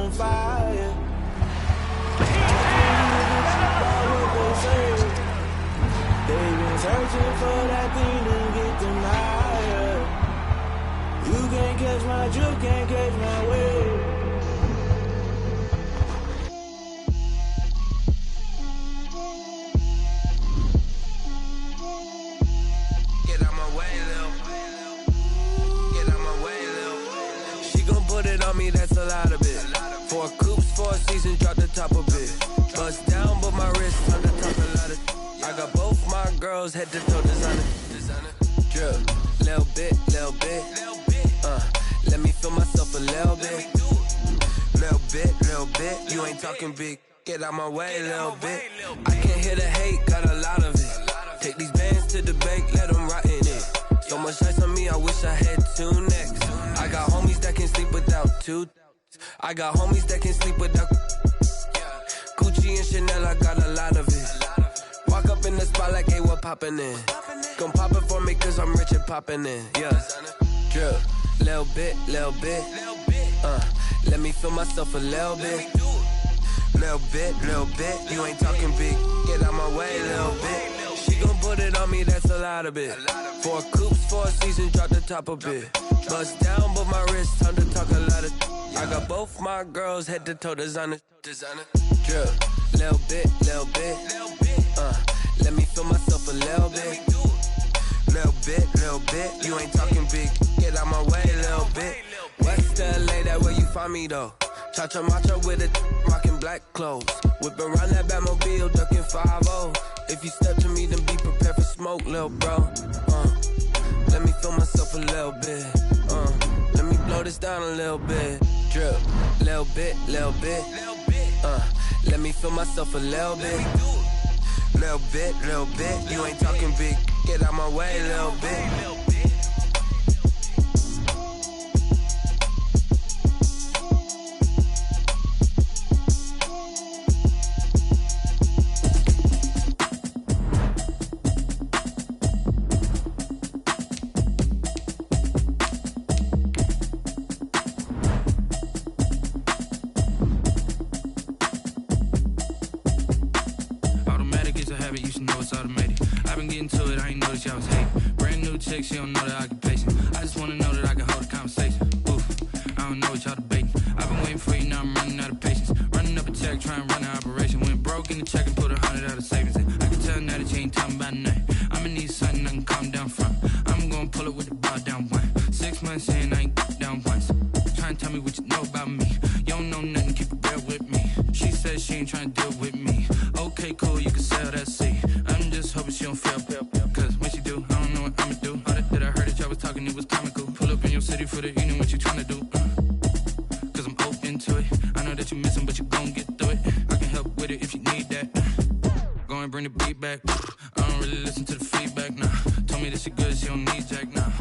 on fire. They've been searching for that thing to get them higher. You can't catch my drift, can't catch my wave. Get out my way, Lil. Get out my way, Lil. She gon' put it on me, that's a lot of it. 4 coops, 4 seasons, drop the top a bit. Bust down, but my wrist on the top a lot of. I got both my girls head to toe designer. Drip, little bit. Let me feel myself a little bit. Little bit. You ain't talking big. Get out my way, little bit. I can't hear the hate, got a lot of it. Take these bands to the bank, let them rot in it. So much ice on me, I wish I had 2 necks. I got homies that can sleep without 2. I got homies that can sleep without Gucci and Chanel, I got a lot of it. Walk up in the spot like, hey, what poppin' in? Gon' pop it for me cause I'm rich and poppin' in. Yeah, drip, little bit. Let me feel myself a little bit. Little bit. You ain't talking big. Get out my way, little bit. She gon' put it on me, that's a lot of it. 4 coops, 4 seasons, drop the top a bit. Bust down, but my wrist, time to talk a lot of. I got both my girls head to toe designer. Drip, little bit. Let me feel myself a little bit. Little bit. You ain't talking big. Get out my way, little bit. West LA, that where you find me though. Cha-cha macha with it, rockin' black clothes. Whip around that Batmobile, ducking 5-0. If you step to me, then be prepared for smoke, lil' bro. Let me feel myself a little bit. Let me blow this down a little bit. Drip, little bit. Let me feel myself a little bit. Little bit. You ain't talking big. Get out my way, little bit. She don't know the occupation. I just wanna know that I can hold a conversation. Oof, I don't know what y'all debating. I've been waiting for you, now I'm running out of patience. Running up a check, trying to run an operation. Went broke in the check and put 100 out of savings in. I can tell now that you ain't talking about nothing. I'ma need something I can calm down from. I'm gonna pull it with the bar down one. 6 months in, I ain't down once. Trying to tell me what you know about me. You don't know nothing, keep it real with me. She said she ain't trying to deal with me. Okay, cool, you can sell that seat. I'm just hoping she don't fail. Cause when she do, I don't know what I'ma do. That I heard that y'all was talking, it was comical. Pull up in your city for the evening, what you tryna do? Cause I'm open to it. I know that you missing, but you gon' get through it. I can help with it if you need that. Go and bring the beat back. I don't really listen to the feedback now. Told me that she good, she don't need Jack now.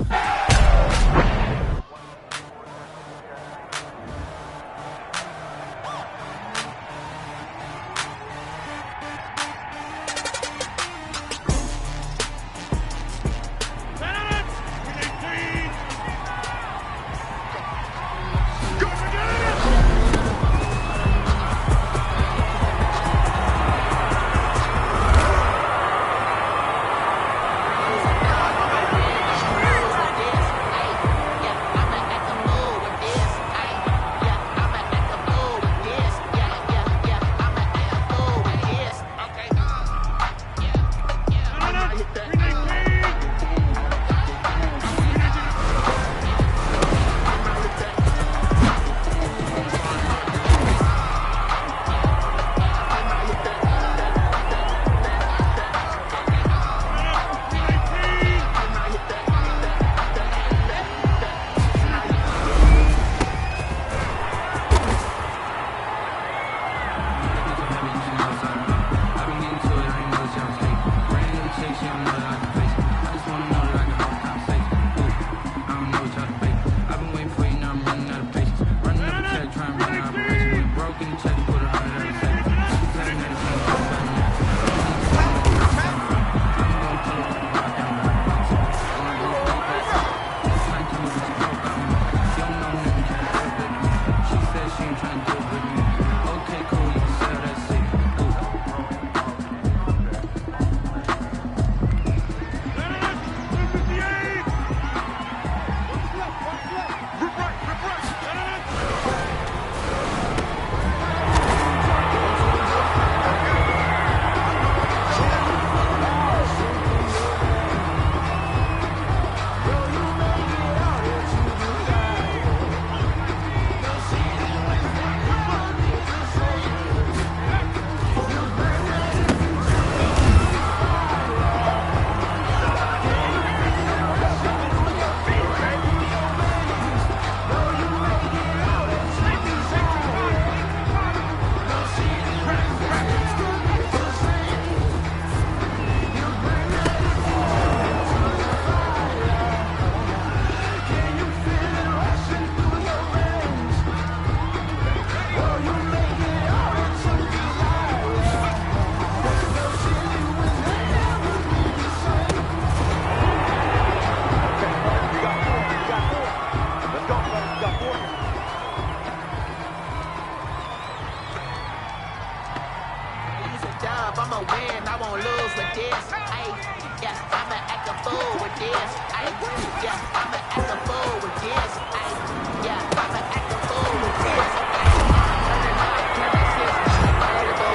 I'ma win, I won't lose with this. Ay, yeah, I'ma act a fool with this. Ay, yeah, I'ma act a fool with this. Ay, yeah, I'ma act a fool with this. Ay, turning up, never cease. Variable,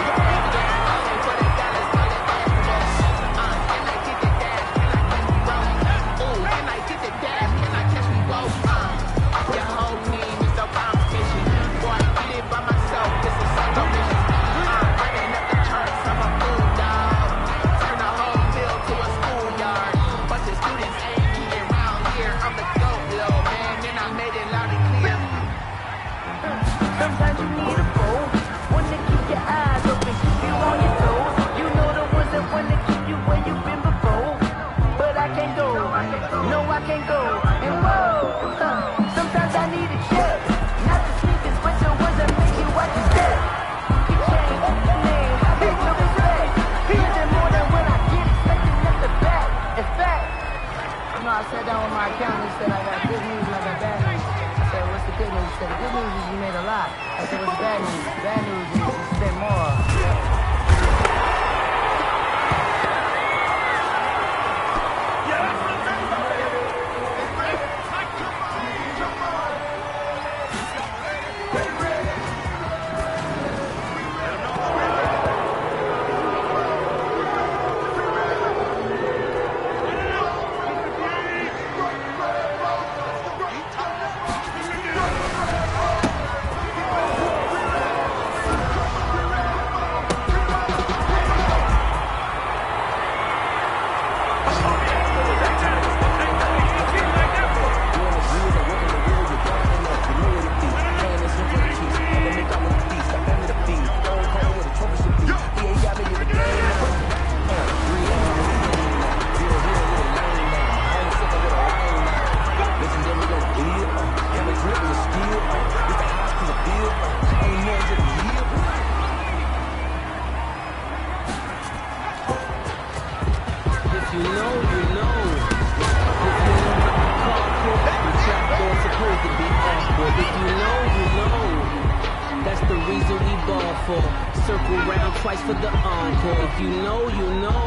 yeah, only for the dollars, call it basketball. Can I get the dash? Can I catch me both? Ooh, can I get the dash? Can I catch me both? Your whole team is no competition. Boy, I did it by myself. This is solo mission. Running up the charts, I'm a fool, dog. Turn the whole field to a schoolyard. Bunch of students ain't eating round here. I'm the GOAT, little man, and I made it loud and clear. Sometimes you need a phone, one to keep your eyes open, keep you on your toes. You know the ones that want to keep you where you've been before. But I can't go, no I can't go. And whoa, sometimes I need a check. Not the sneakers, but the ones that make you watch your step. You change the name, I make no respect. Living more than what I get, expecting at the back. In fact, you know, I sat down with my accountant and said I got good news and I got bad news. I said, what's the good news? He said, the good news is you made a lot. I said, what's the bad news? The bad news is you spent more. Circle round twice for the encore. If you know, you know.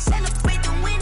Celebrate the win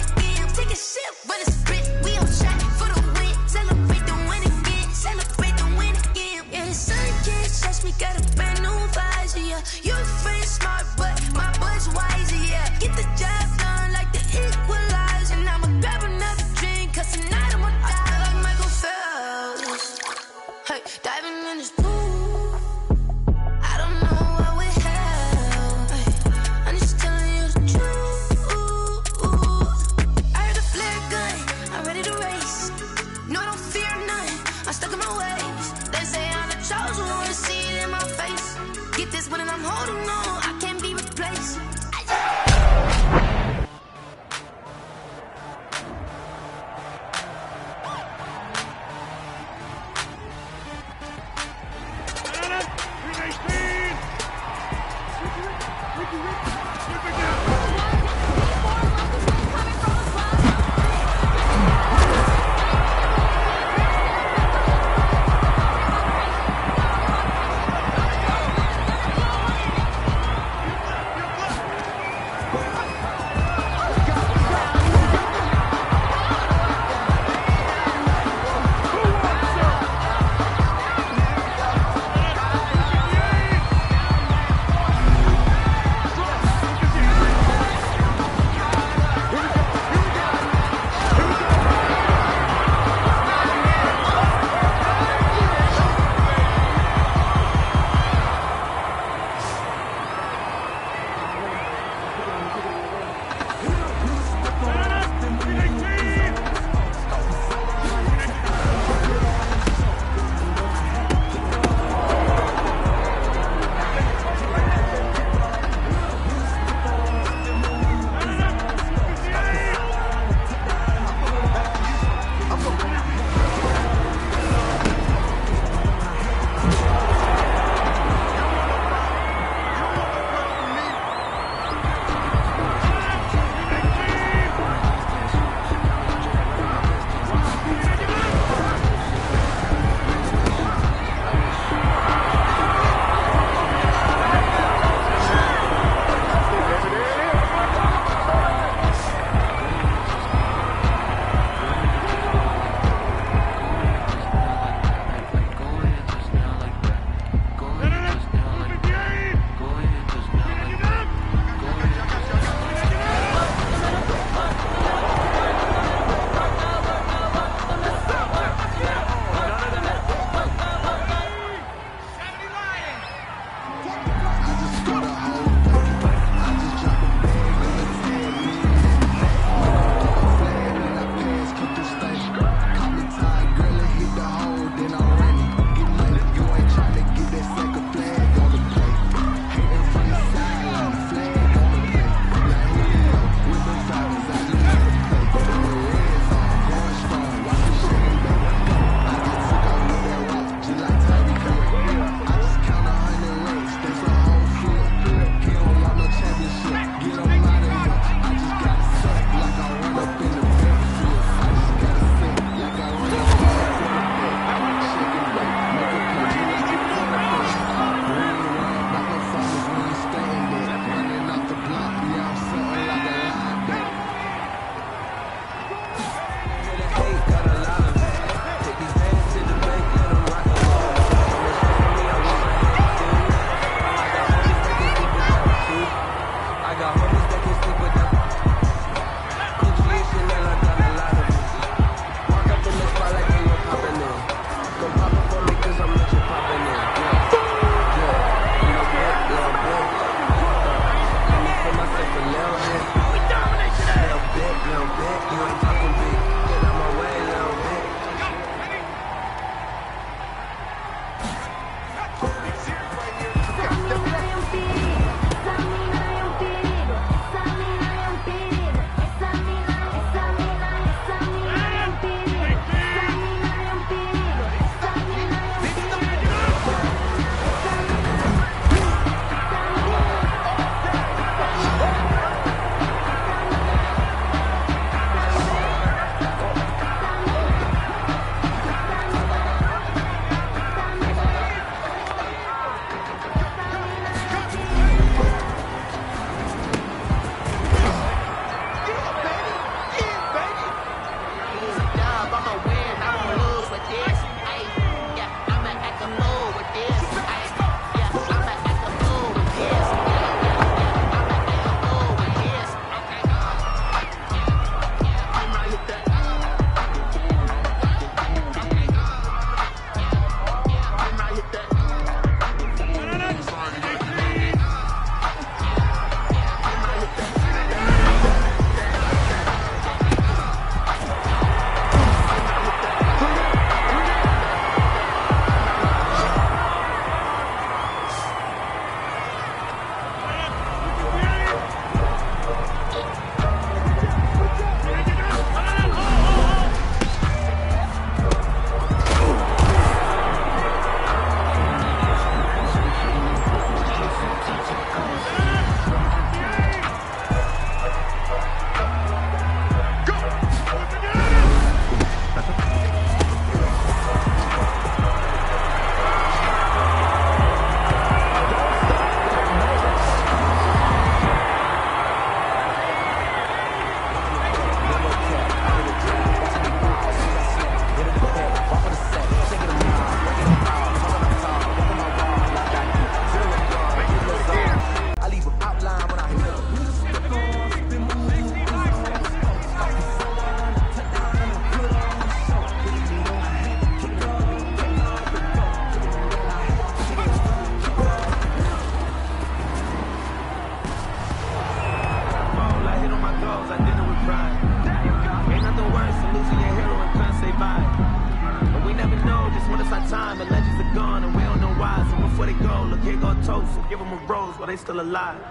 toast, give them a rose while they still alive.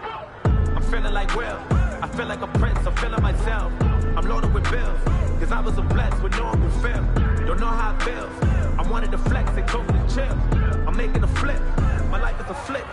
I'm feeling like Will, I feel like a prince, I'm feeling myself. I'm loaded with bills, cause I was a blessed with no one will feel. Don't know how it feels, I wanted to flex, they told me to chill. I'm making a flip, my life is a flip.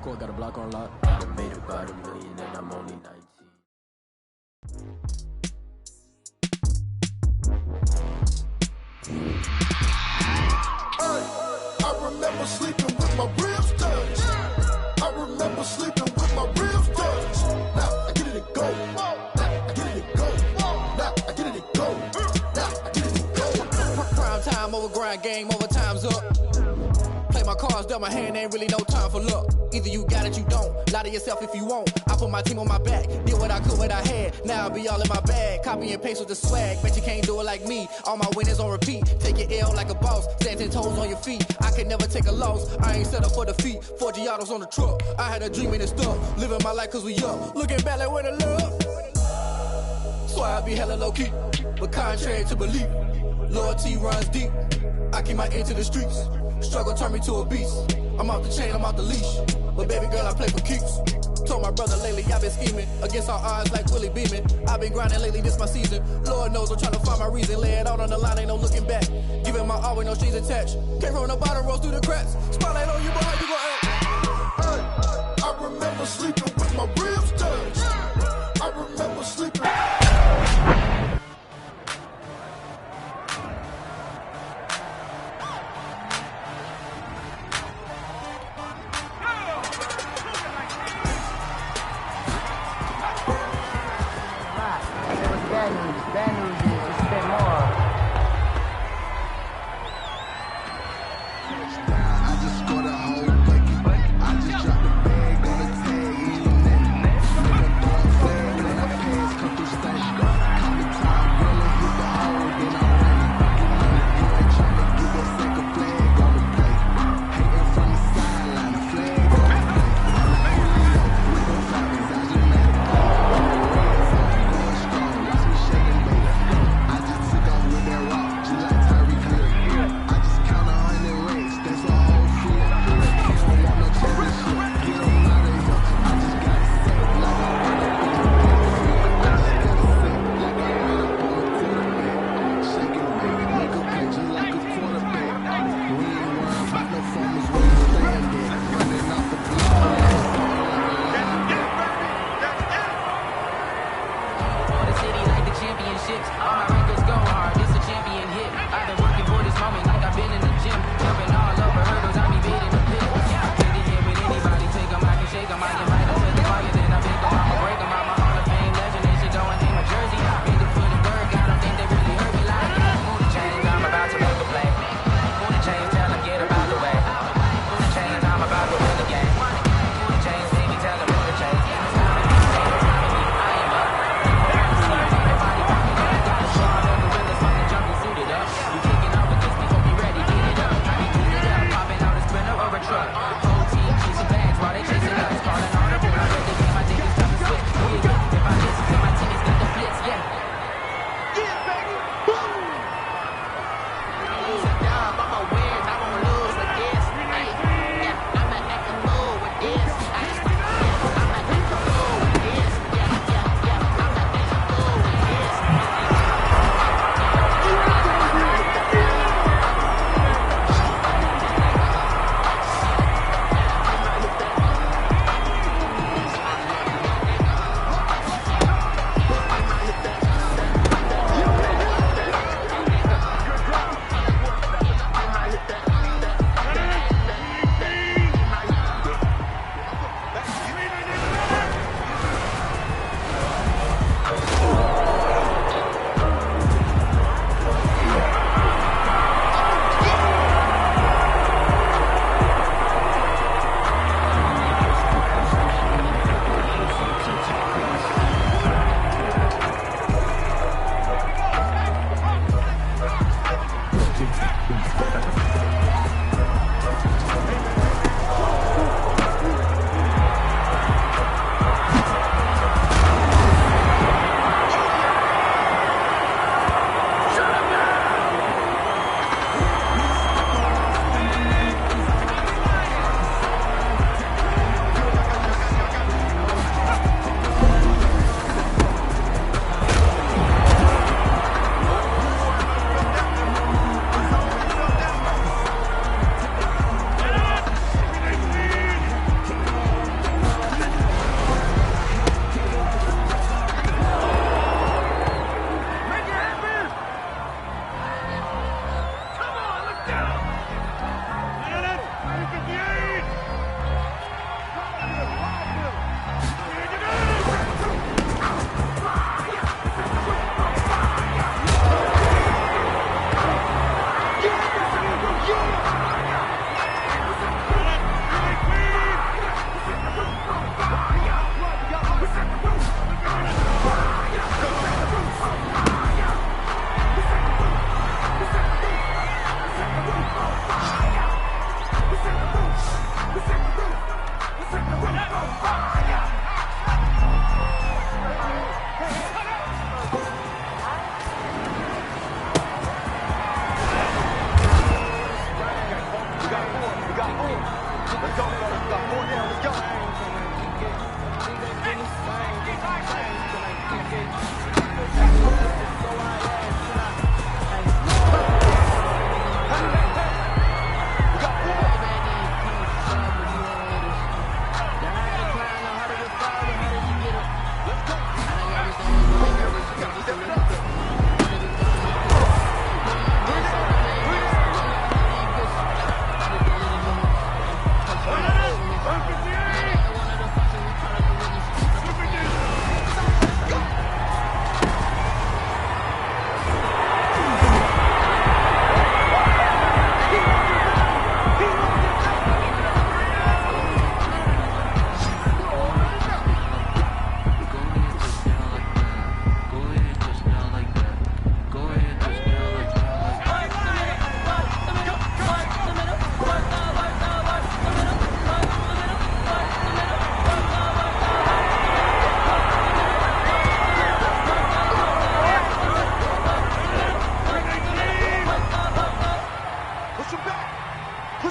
court, got a block on lock. I made about $1 million and I'm only 19. I remember sleeping with my ribs touched. I remember sleeping with my ribs touched. Now I get it and go. Now I get it and go. Now I get it and go. Now I get it and go. Prime time over grind game, over time's up. Play my cards, dealt my hand, ain't really no time for luck. Either you got it, you don't. Lie to yourself if you won't. I put my team on my back, did what I could, what I had. Now I be all in my bag, copy and paste with the swag. Bet you can't do it like me. All my winners on repeat. Take your L like a boss, stand 10 toes on your feet. I can never take a loss. I ain't set up for defeat. 4 Giottos on the truck. I had a dream and it's stuck. Living my life cause we up. Looking back like where the love. So I be hella low key, but contrary to belief, loyalty runs deep. I keep my ear to the streets. Struggle turned me to a beast. I'm off the chain, I'm off the leash. But baby girl, I play for keeps. Told my brother lately, I've been scheming against all odds like Willie Beeman. I've been grinding lately, this my season. Lord knows I'm trying to find my reason. Lay it out on the line, ain't no looking back. Giving my all with no strings attached. Came from the bottom, rose through the cracks. Spotlight on you, but how you gon' act? I remember sleeping with my ribs touched. I remember sleeping. Bad news is it's a bit more. I just scored a whole bucket. I just dropped the bag on the tag. Nigga throw a flag, then I pass, come through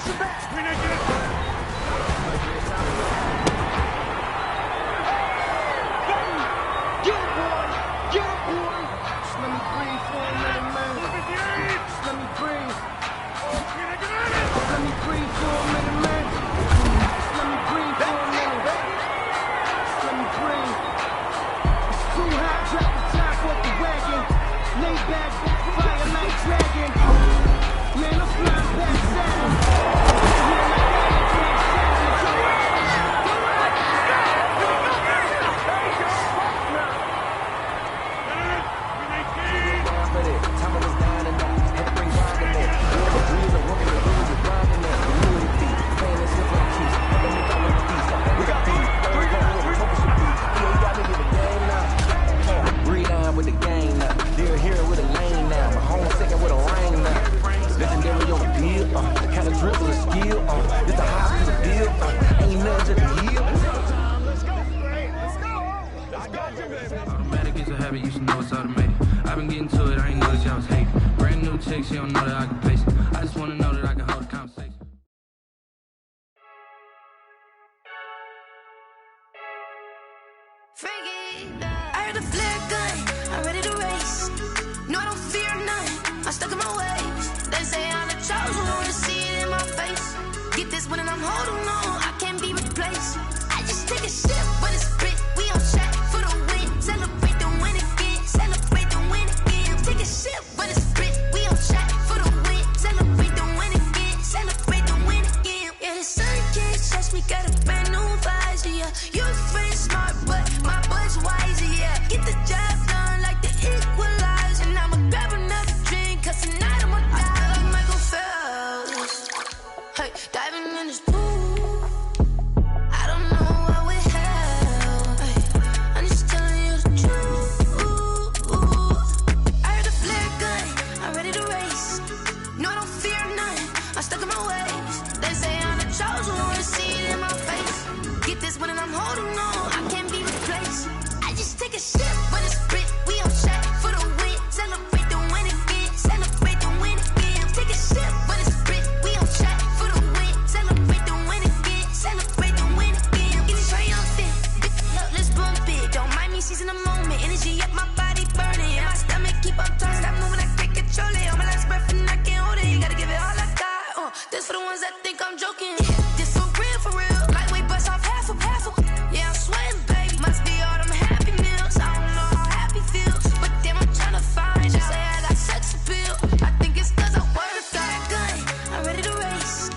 push it back. Get it, boy. Get it, boy. Just let me breathe for a minute, man. Just let me breathe. Let me breathe for a minute, man. Just let me breathe for a minute. Just let me breathe. It's too hot, drop the top off the wagon. Lay back, fire like dragon. Man, I'm flying past Saturn. With the game now, they're here with a lane now. My home second with a rain now. Legendary on the field, kind of dribble and skill. It's the high to the field, ain't nothing to the heel. Automatic is a habit, you should know it's automated. I've been getting to it, I ain't noticed y'all was hating. Brand new chick, she don't know that I can pace it. I just wanna know that I can hold a conversation. I heard a flare gun, I'm ready to race. No, I don't fear none, I'm stuck in my ways. They say I'm the chosen one, to see it in my face. Get this one and I'm holding on, I can't be replaced. I just take a sip when it's spit, we on track for the win. Celebrate the win again, celebrate the win again. Take a sip when it's spit, we on track for the win. Celebrate the win again, celebrate the win again. Yeah, the sun can't touch me, got a brand new visor, yeah. You're friend smart, but my boy's wiser, yeah. Get the job done like the equalizer. And I'ma grab another drink, cause tonight I'ma die like Michael Phelps. Hey, diving in this pool, I don't know what we have. Hey, I'm just telling you the truth. I heard a flare gun, I'm ready to race. No, I don't fear none, I'm stuck in my ways. They say I'm the chosen one, to see it in my face. Get this one and I'm holding on, I can't be replaced. I just take a sip when it's spit, we on track for the win. Celebrate the win again, celebrate the win again. Take a sip when it's spit, we on track for the win. Celebrate the win again, celebrate the win again. Get it triumphant, look, let's bump it. Don't mind me seizing the moment, energy up my body burning. And my stomach keep on turning, stop moving, I can't control it. On my last breath and I can't hold it, you gotta give it all I got. This for the ones that think I'm joking. This for real, lightweight bust off half a. Yeah, I'm sweating, baby, must be all them happy meals. I don't know how happy feels, but damn, I'm tryna find out. Say I got sex appeal, I think it's cause I work that gun. I'm ready to race,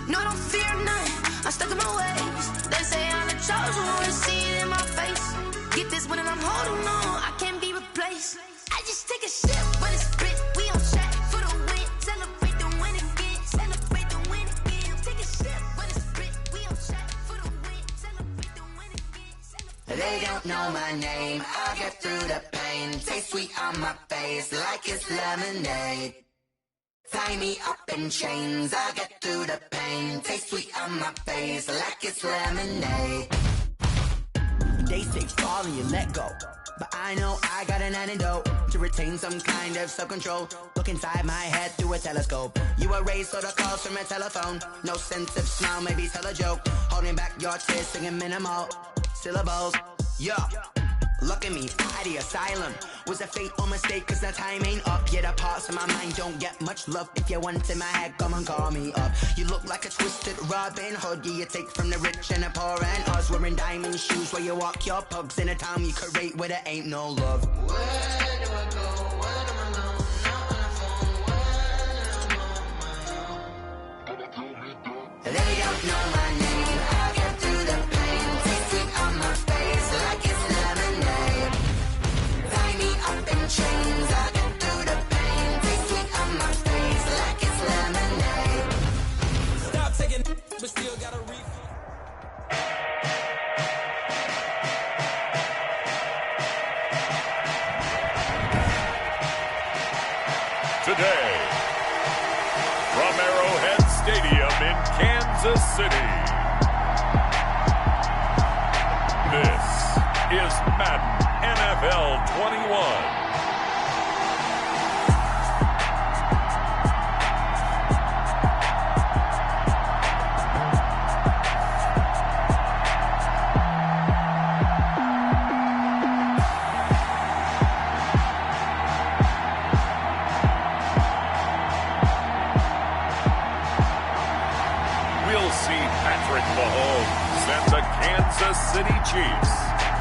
no, I don't fear none, I'm stuck in my ways. They say I'm the chosen one, to see it in my face. Get this one and I'm holding on, I can't be replaced. I just take a sip when it's spit, we on track for the win. Celebrate the win again, celebrate the win again. Take a sip when it's spit, we on track for the win. Celebrate the win again. They don't know my name, I'll get through the pain. Taste sweet on my face like it's lemonade. Tie me up in chains, I'll get through the pain. Taste sweet on my face like it's lemonade. They say fall and you let go, but I know I got an antidote to retain some kind of self-control. Look inside my head through a telescope. You erase all the calls from a telephone. No sense of smile, maybe tell a joke. Holding back your tears, singing minimal syllables. Yo, look at me, out the asylum. Was a fate or mistake, cause the time ain't up. Yeah, the parts of my mind don't get much love. If you want in my head, come and call me up. You look like a twisted Robin Hood. Yeah, you take from the rich and the poor and us. Wearing diamond shoes where you walk your pugs in a town you create where there ain't no love. Where do I go? When am I alone? Not on the phone. When I'm on my own. They don't know my name. I'll get through the pain. Taste sweet on my face like it's lemonade. Tie me up in chains. I'll get through the pain. Taste sweet on my face like it's lemonade. Stop taking, but still gotta refill. Today, from Arrowhead Stadium in Kansas City, this is Madden NFL 21. City Chiefs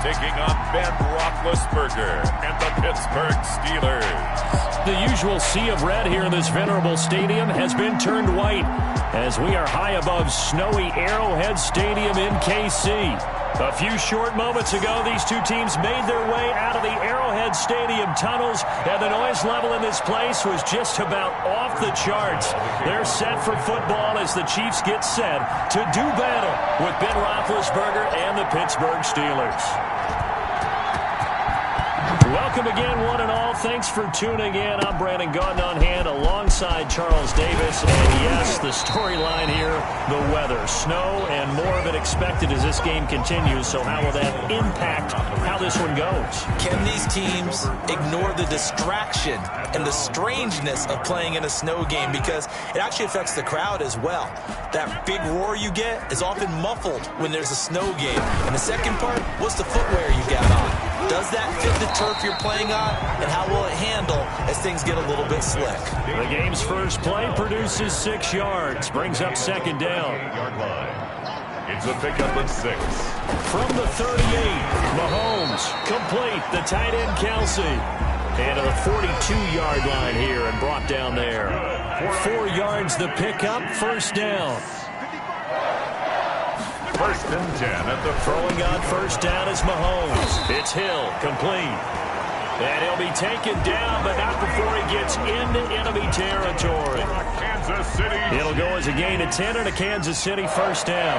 taking on Ben Roethlisberger and the Pittsburgh Steelers. The usual sea of red here in this venerable stadium has been turned white as we are high above snowy Arrowhead Stadium in KC. A few short moments ago, these two teams made their way out of the Arrowhead Stadium tunnels, and the noise level in this place was just about off the charts. They're set for football as the Chiefs get set to do battle with Ben Roethlisberger and the Pittsburgh Steelers. Welcome again, one and all. Thanks for tuning in. I'm Brandon Gaudin on hand alongside Charles Davis. And yes, the storyline here, the weather. Snow and more of it expected as this game continues. So how will that impact how this one goes? Can these teams ignore the distraction and the strangeness of playing in a snow game? Because it actually affects the crowd as well. That big roar you get is often muffled when there's a snow game. And the second part, what's the footwear you got on? Does that fit the turf you're playing on? And how will it handle as things get a little bit slick? The game's first play produces 6 yards. Brings up second down. It's a pickup of 6. From the 38, Mahomes complete. The tight end, Kelsey. And to the 42-yard line here and brought down there. 4 yards the pickup, first down. First and 10 at the throwing on first down is Mahomes. It's Hill, complete. And he'll be taken down, but not before he gets into enemy territory. Kansas City. It'll go as a gain of 10 and a Kansas City first down.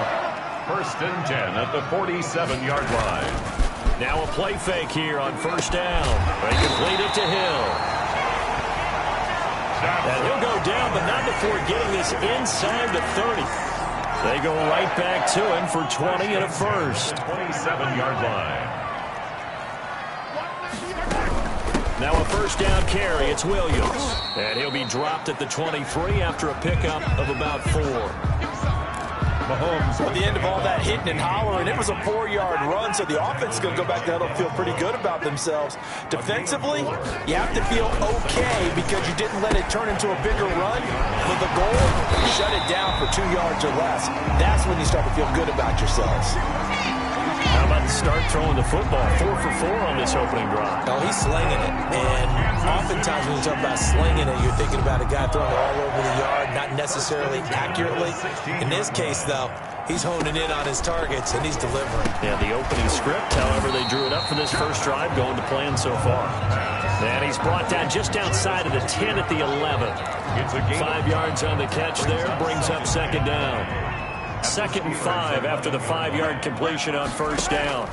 First and 10 at the 47-yard line. Now a play fake here on first down. They complete it to Hill. And he'll go down, but not before getting this inside the 30. They go right back to him for 20 and a first. 27-yard line. Now a first down carry. It's Williams. And he'll be dropped at the 23 after a pickup of about 4. Mahomes at the end of all that hitting and hollering, it was a 4-yard run, so the offense is going to go back down and feel pretty good about themselves. Defensively, you have to feel okay because you didn't let it turn into a bigger run. With the goal, shut it down for 2 yards or less. That's when you start to feel good about yourselves. How about to start throwing the football? 4 for 4 on this opening drive. Oh, he's slinging it. And oftentimes when you talk about slinging it, you're thinking about a guy throwing it all over the yard, not necessarily accurately. In this case, though, he's honing in on his targets, and he's delivering. Yeah, the opening script, however, they drew it up for this first drive, going to plan so far. And he's brought down just outside of the 10 at the 11. 5 yards on the catch there, brings up second down. 2nd and 5 after the 5-yard completion on first down.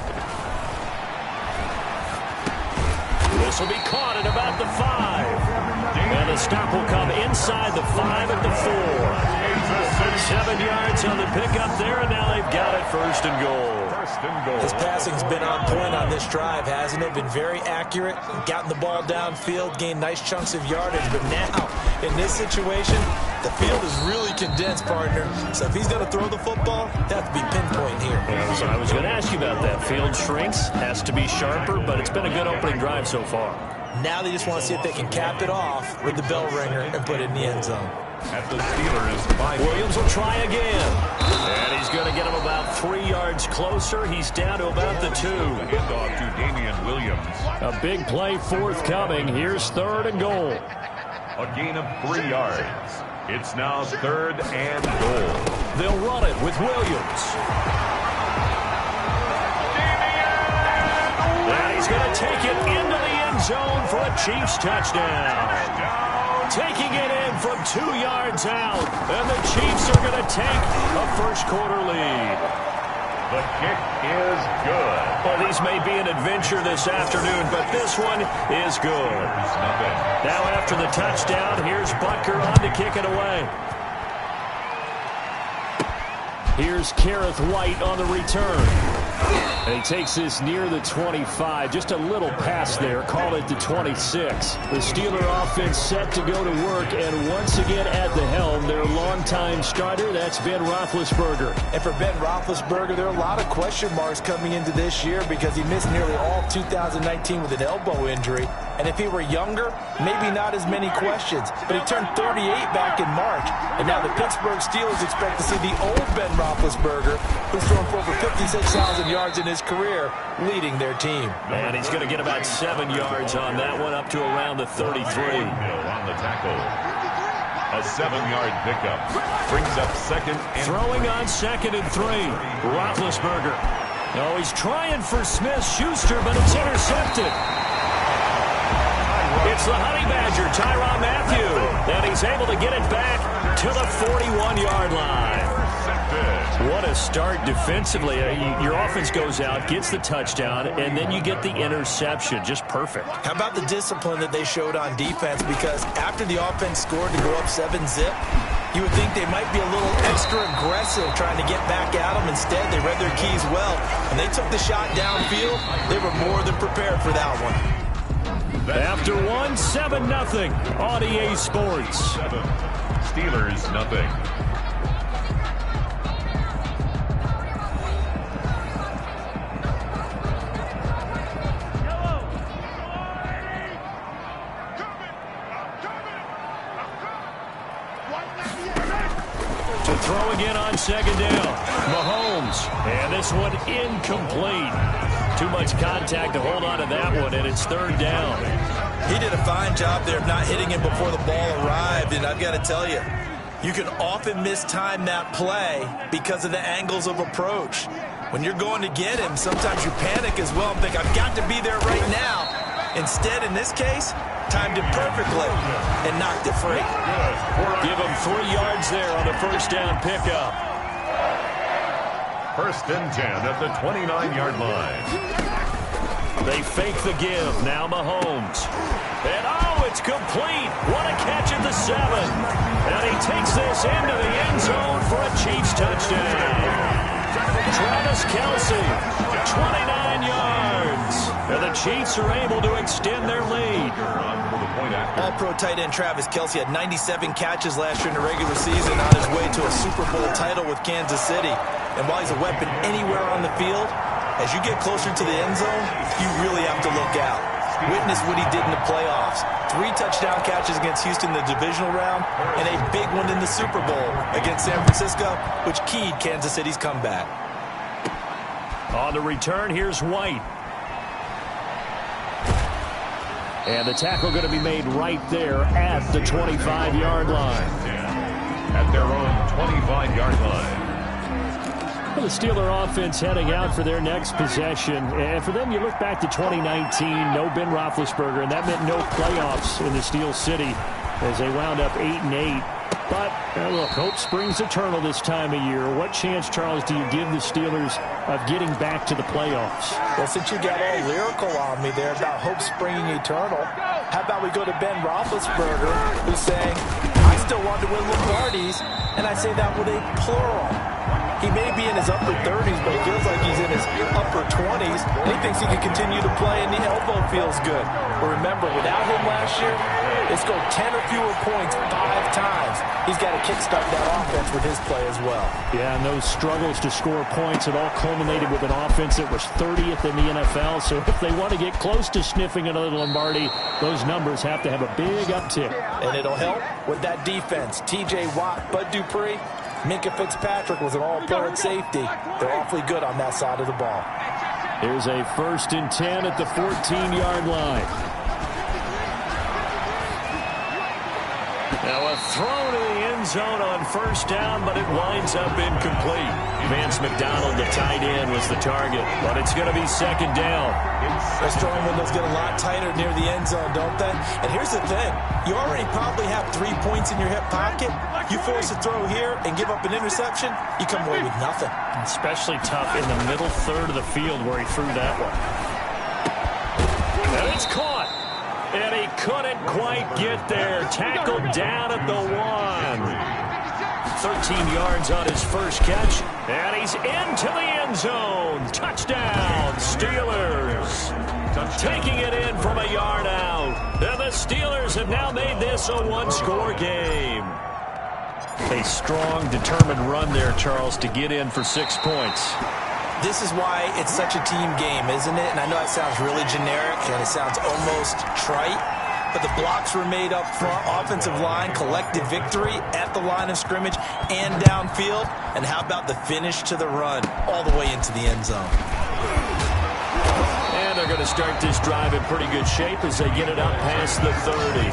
This will be caught at about the 5. And the stop will come inside the 5 at the 4. 7 yards on the pickup there, and now they've got it first and goal. His passing's been on point on this drive, hasn't it? Been very accurate, gotten the ball downfield, gained nice chunks of yardage. But now, in this situation, the field is really condensed, partner. So if he's going to throw the football, they have to be pinpoint here. Yeah, so I was going to ask you about that. Field shrinks, has to be sharper, but it's been a good opening drive so far. Now they just want to see if they can cap it off with the bell ringer and put it in the end zone. At the Steelers, Williams will try again. And he's going to get him about 3 yards closer. He's down to about the 2. Handoff to Damian Williams. A big play forthcoming. Here's 3rd and goal. A gain of 3 yards. It's now 3rd and goal. They'll run it with Williams. And he's going to take it into the end zone for a Chiefs touchdown. Taking it in from 2 yards out. And the Chiefs are going to take a first-quarter lead. The kick is good. Well, these may be an adventure this afternoon, but this one is good. Now after the touchdown, here's Butker on to kick it away. Here's Kareth White on the return. And he takes this near the 25. Just a little pass there. Call it the 26. The Steeler offense set to go to work. And once again at the helm, their longtime starter, that's Ben Roethlisberger. And for Ben Roethlisberger, there are a lot of question marks coming into this year because he missed nearly all 2019 with an elbow injury. And if he were younger, maybe not as many questions. But he turned 38 back in March. And now the Pittsburgh Steelers expect to see the old Ben Roethlisberger, who's thrown for over 56,000 yards in his career, leading their team. And he's going to get about 7 yards on that one, up to around the 33. On the tackle. A 7-yard pickup. Brings up second and throwing on 2nd and 3. Roethlisberger. Oh, he's trying for Smith-Schuster, but it's intercepted. It's the Honey Badger, Tyrann Mathieu, and he's able to get it back to the 41-yard line. What a start defensively. Your offense goes out, gets the touchdown, and then you get the interception. Just perfect. How about the discipline that they showed on defense? Because after the offense scored to go up 7-zip, you would think they might be a little extra aggressive trying to get back at them. Instead, they read their keys well, and they took the shot downfield. They were more than prepared for that one. After 7-0 on EA Sports. 7. Steelers, nothing. To throw again on 2nd down. Mahomes. And this one incomplete. Too much contact to hold on to that one, and it's 3rd down. He did a fine job there of not hitting him before the ball arrived, and I've got to tell you, you can often mistime that play because of the angles of approach. When you're going to get him, sometimes you panic as well and think, I've got to be there right now. Instead, in this case, timed it perfectly and knocked it free. Give him 3 yards there on the 1st down pickup. 1st and 10 at the 29-yard line. They fake the give. Now Mahomes. And it's complete. What a catch at the 7. And he takes this into the end zone for a Chiefs touchdown. Travis Kelce, 29 yards. And the Chiefs are able to extend their lead. All-pro tight end Travis Kelce had 97 catches last year in the regular season on his way to a Super Bowl title with Kansas City. And while he's a weapon anywhere on the field, as you get closer to the end zone, you really have to look out. Witness what he did in the playoffs. 3 touchdown catches against Houston in the divisional round, and a big one in the Super Bowl against San Francisco, which keyed Kansas City's comeback. On the return, here's White. And the tackle going to be made right there at the 25-yard line. At their own 25-yard line. Well, the Steeler offense heading out for their next possession. And for them, you look back to 2019, no Ben Roethlisberger, and that meant no playoffs in the Steel City as they wound up 8-8. But, look, hope springs eternal this time of year. What chance, Charles, do you give the Steelers of getting back to the playoffs? Well, since you got all lyrical on me there about hope springing eternal, how about we go to Ben Roethlisberger, who's saying, I still want to win Lombardies, and I say that with a plural. He may be in his upper 30s, but it feels like he's in his upper 20s, and he thinks he can continue to play, and the elbow feels good. But remember, without him last year, they scored 10 or fewer points 5 times. He's got to kickstart that offense with his play as well. Yeah, and those struggles to score points, it all culminated with an offense that was 30th in the NFL. So if they want to get close to sniffing another Lombardi, those numbers have to have a big uptick. And it'll help with that defense. T.J. Watt, Bud Dupree, Minka Fitzpatrick was an all-pro at safety. They're awfully good on that side of the ball. Here's a 1st and 10 at the 14-yard line. Now a throw to the end zone on 1st down, but it winds up incomplete. Vance McDonald, the tight end, was the target, but it's going to be 2nd down. Those throwing windows get a lot tighter near the end zone, don't they? And here's the thing. You already probably have 3 points in your hip pocket. You force a throw here and give up an interception, you come away with nothing. Especially tough in the middle third of the field where he threw that one. And it's caught. And he couldn't quite get there. Tackled down at the 1. 13 yards on his first catch. And he's into the end zone. Touchdown, Steelers. Taking it in from a yard out. And the Steelers have now made this a 1-score game. A strong, determined run there, Charles, to get in for 6 points. This is why it's such a team game, isn't it? And I know it sounds really generic and it sounds almost trite, but the blocks were made up front, offensive line, collective victory at the line of scrimmage and downfield. And how about the finish to the run all the way into the end zone? And they're going to start this drive in pretty good shape as they get it up past the 30.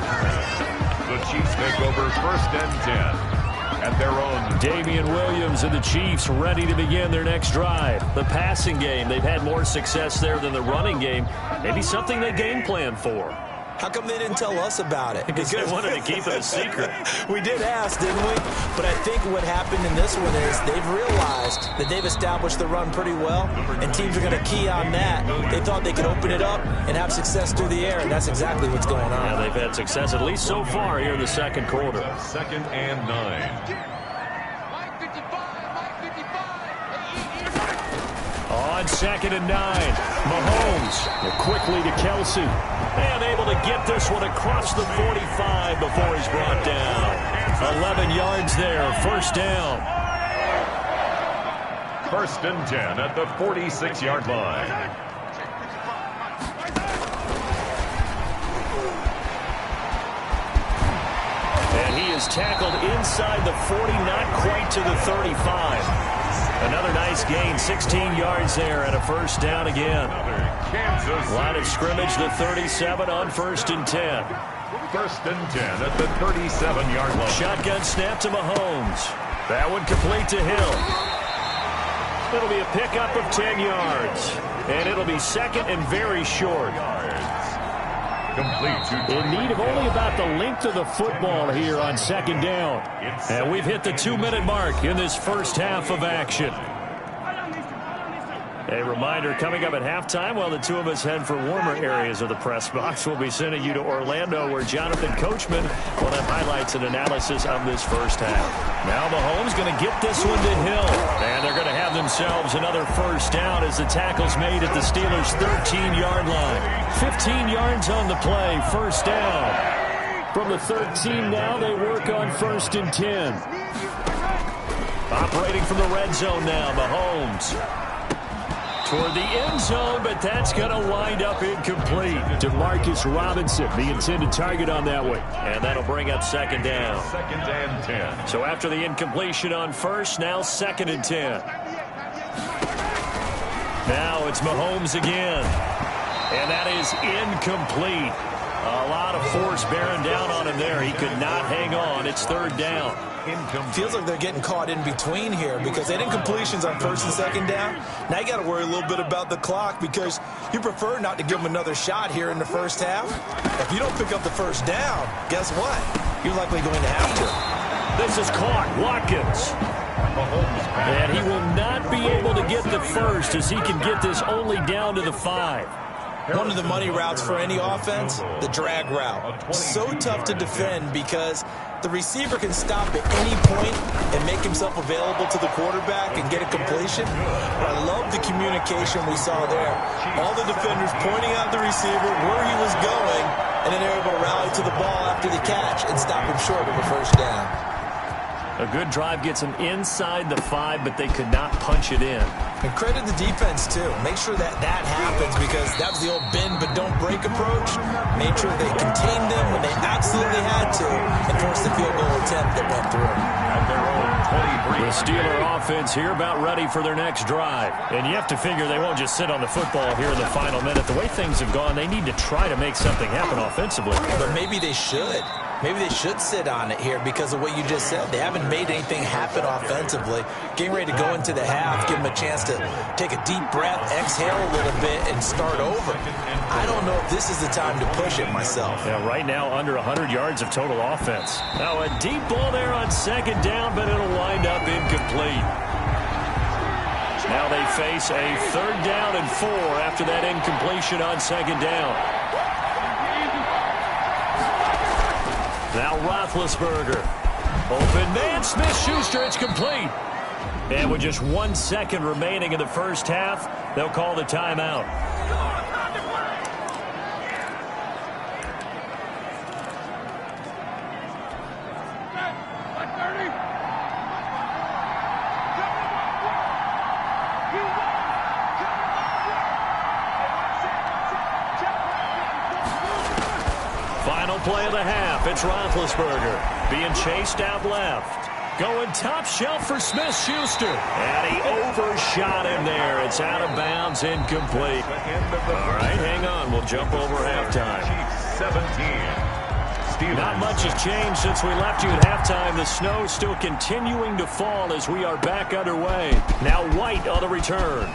The Chiefs take over 1st and 10. At their own. Damian Williams and the Chiefs ready to begin their next drive. The passing game, they've had more success there than the running game. Maybe something they game plan for. How come they didn't tell us about it? Because they wanted to keep it a secret. We did ask, didn't we? But I think what happened in this one is they've realized that they've established the run pretty well, and teams are going to key on that. They thought they could open it up and have success through the air, and that's exactly what's going on. Yeah, they've had success, at least so far, here in the second quarter. 2nd and 9. On 2nd and 9, Mahomes quickly to Kelsey. And able to get this one across the 45 before he's brought down. 11 yards there, 1st down. 1st and 10 at the 46-yard line. And he is tackled inside the 40, not quite to the 35. Another nice gain, 16 yards there and a 1st down again. Line of scrimmage, the 37 on 1st and 10. 1st and 10 at the 37-yard line. Shotgun snap to Mahomes. That one complete to Hill. It'll be a pickup of 10 yards. And it'll be 2nd and very short. In need of only about the length of the football here on 2nd down. And we've hit the 2-minute mark in this first half of action. A reminder coming up at halftime while the two of us head for warmer areas of the press box. We'll be sending you to Orlando where Jonathan Coachman will have highlights and analysis of this first half. Now Mahomes going to get this one to Hill. And they're going to have themselves another 1st down as the tackle's made at the Steelers' 13-yard line. 15 yards on the play, 1st down. From the 13 now they work on 1st and 10. Operating from the red zone now, Mahomes. Toward the end zone, but that's going to wind up incomplete. Demarcus Robinson, the intended target on that one. And that'll bring up 2nd down. 2nd and 10. So after the incompletion on 1st, now 2nd and 10. Now it's Mahomes again. And that is incomplete. A lot of force bearing down on him there. He could not hang on. It's 3rd down. Feels like they're getting caught in between here because they had incompletions on 1st and 2nd down. Now you got to worry a little bit about the clock because you prefer not to give them another shot here in the first half. If you don't pick up the 1st down, guess what? You're likely going to have to. This is caught. Watkins. And he will not be able to get the 1st as he can get this only down to the 5. One of the money routes for any offense, the drag route. So tough to defend because the receiver can stop at any point and make himself available to the quarterback and get a completion. But I love the communication we saw there. All the defenders pointing out the receiver, where he was going, and then they're able to rally to the ball after the catch and stop him short of a 1st down. A good drive gets them inside the 5, but they could not punch it in. And credit the defense, too. Make sure that happens because that was the old bend but don't break approach. Made sure they contained them when they absolutely had to and forced the field goal attempt that went through. At their own 23. The Steeler offense here about ready for their next drive. And you have to figure they won't just sit on the football here in the final minute. The way things have gone, they need to try to make something happen offensively. But maybe they should. Maybe they should sit on it here because of what you just said. They haven't made anything happen offensively. Getting ready to go into the half, give them a chance to take a deep breath, exhale a little bit, and start over. I don't know if this is the time to push it myself. Yeah, right now under 100 yards of total offense. Now a deep ball there on 2nd down, but it'll wind up incomplete. Now they face a 3rd down and 4 after that incompletion on 2nd down. Now Roethlisberger. Open man, Smith-Schuster, it's complete. And with just 1 second remaining in the first half, they'll call the timeout. play of the half. It's Roethlisberger being chased out left. Going top shelf for Smith-Schuster. And he overshot him there. It's out of bounds, incomplete. All right, hang on. We'll jump over halftime. 17. Not much has changed since we left you at halftime. The snow still continuing to fall as we are back underway. Now White on the return.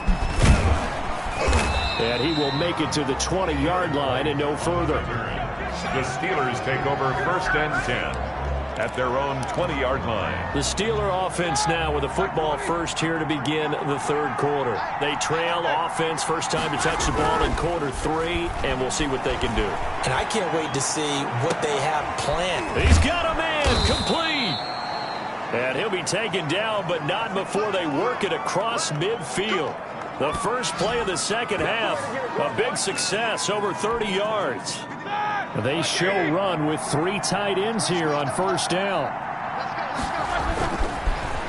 And he will make it to the 20-yard line and no further. The Steelers take over 1st and 10. At their own 20-yard line. The Steeler offense now with a football first here to begin the third quarter. They trail offense, first time to touch the ball in quarter 3, and we'll see what they can do. And I can't wait to see what they have planned. He's got a man complete. And he'll be taken down, but not before they work it across midfield. The first play of the second half, a big success, over 30 yards. They show run with 3 tight ends here on first down.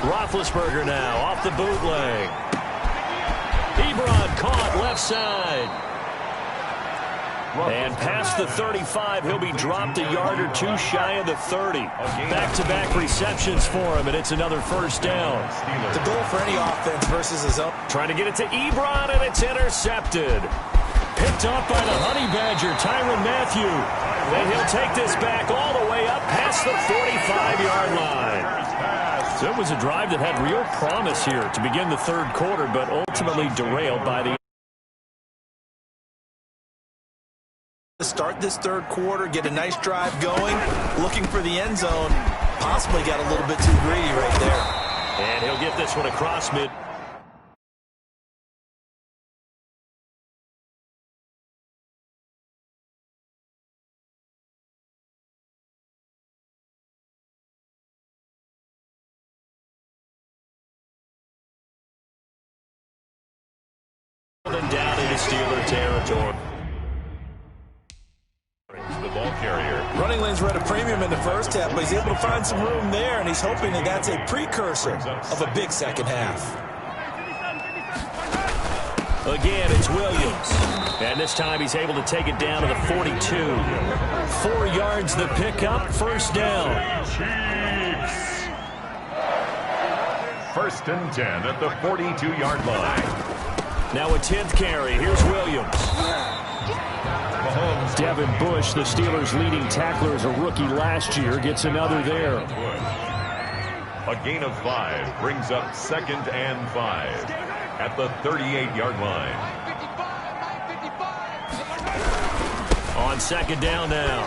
Roethlisberger now off the bootleg. Ebron caught left side. And past the 35, he'll be dropped a yard or 2 shy of the 30. Back-to-back receptions for him, and it's another first down. The goal for any offense versus his own. Trying to get it to Ebron, and it's intercepted. Picked up by the Honey Badger, Tyrann Mathieu. And he'll take this back all the way up past the 45-yard line. So it was a drive that had real promise here to begin the third quarter, but ultimately derailed by the start this third quarter, get a nice drive going, looking for the end zone. Possibly got a little bit too greedy right there. And he'll get this one across mid. Down into Steeler territory. The ball carrier. Running lanes were at a premium in the first half, but he's able to find some room there, and he's hoping that that's a precursor of a big second half. Again, it's Williams. And this time he's able to take it down to the 42. 4 yards the pickup, first down. Chiefs. 1st and 10 at the 42-yard line. Now a 10th carry. Here's Williams. Devin Bush, the Steelers' leading tackler as a rookie last year, gets another there. A gain of 5 brings up 2nd and 5 at the 38-yard line. On second down now,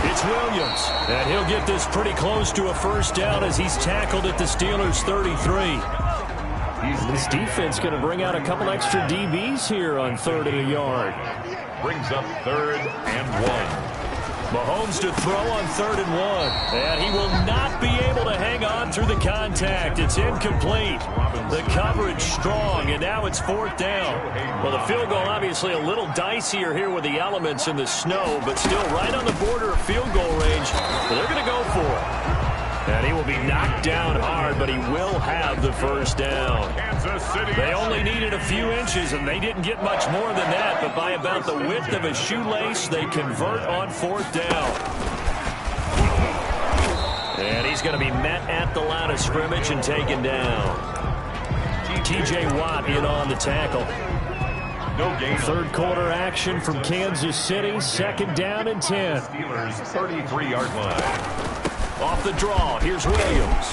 it's Williams. And he'll get this pretty close to a first down as he's tackled at the Steelers' 33. This defense going to bring out a couple extra DBs here on 3rd and a yard. Brings up 3rd and 1. Mahomes to throw on 3rd and 1. And he will not be able to hang on through the contact. It's incomplete. The coverage strong, and now it's 4th down. Well, the field goal obviously a little dicier here with the elements in the snow, but still right on the border of field goal range. So they're going to go for it. And he will be knocked down hard, but he will have the first down. They only needed a few inches, and they didn't get much more than that. But by about the width of a shoelace, they convert on 4th down. And he's going to be met at the line of scrimmage and taken down. T.J. Watt in on the tackle. No gain. Third quarter action from Kansas City. 2nd down and 10. Steelers 33-yard line. Off the draw, here's Williams.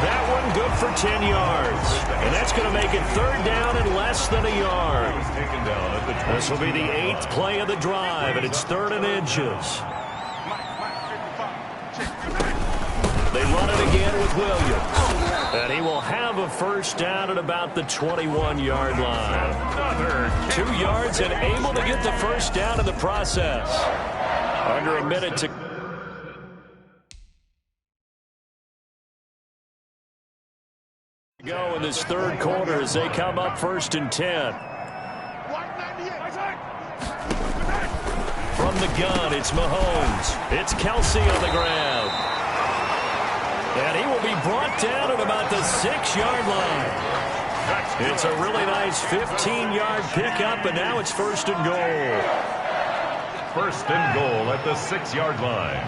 That one good for 10 yards. And that's going to make it 3rd down and less than a yard. This will be the 8th play of the drive, and it's 3rd and inches. They run it again with Williams. And he will have a first down at about the 21-yard line. 2 yards and able to get the first down in the process. Under a minute to go in this third quarter as they come up 1st and 10. From the gun, it's Mahomes. It's Kelsey on the ground. And he will be brought down at about the 6-yard line. It's a really nice 15-yard pickup, and now it's 1st and goal. first and goal at the 6-yard line.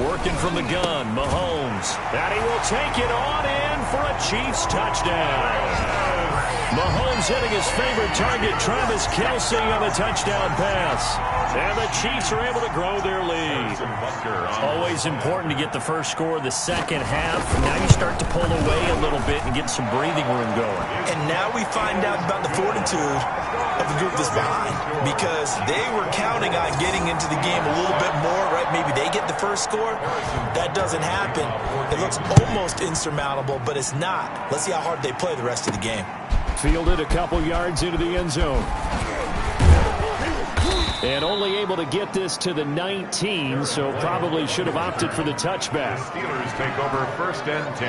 Working from the gun, Mahomes. And he will take it on in for a Chiefs touchdown. Mahomes hitting his favorite target, Travis Kelce, on the touchdown pass. And the Chiefs are able to grow their lead. Always important to get the first score of the second half. Now you start to pull away a little bit and get some breathing room going. And now we find out about the fortitude of the group that's behind, because they were counting on getting into the game a little bit more, right? Maybe they get the first score. That doesn't happen. It looks almost insurmountable, but it's not. Let's see how hard they play the rest of the game. Fielded a couple yards into the end zone. And only able to get this to the 19, so probably should have opted for the touchback. Steelers take over first and 10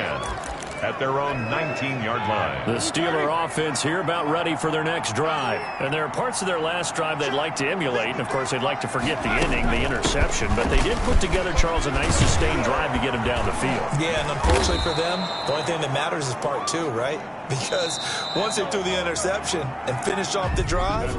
at their own 19-yard line. The Steeler offense here about ready for their next drive. And there are parts of their last drive they'd like to emulate. And, of course, they'd like to forget the inning, the interception. But they did put together, Charles, a nice sustained drive to get him down the field. Yeah, and unfortunately for them, the only thing that matters is part two, right? Because once they threw the interception and finished off the drive,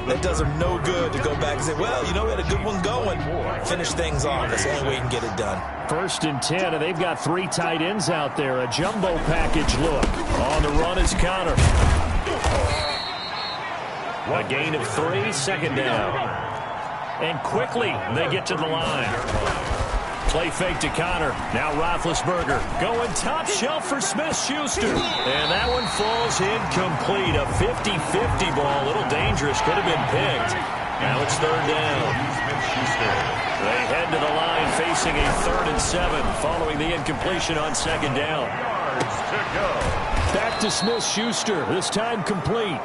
that does them no good to go back and say, well, you know, we had a good one going. Finish things off. That's the only way you can get it done. First and 10, and they've got 3 tight ends out there. A jumbo package look. On the run is Connor. A gain of 3, second down. And quickly they get to the line. Play fake to Connor. Now Roethlisberger going top shelf for Smith-Schuster. And that one falls incomplete. A 50-50 ball. A little dangerous. Could have been picked. Now it's third down. They head to the line facing a 3rd and 7 following the incompletion on second down. Back to Smith-Schuster. This time complete.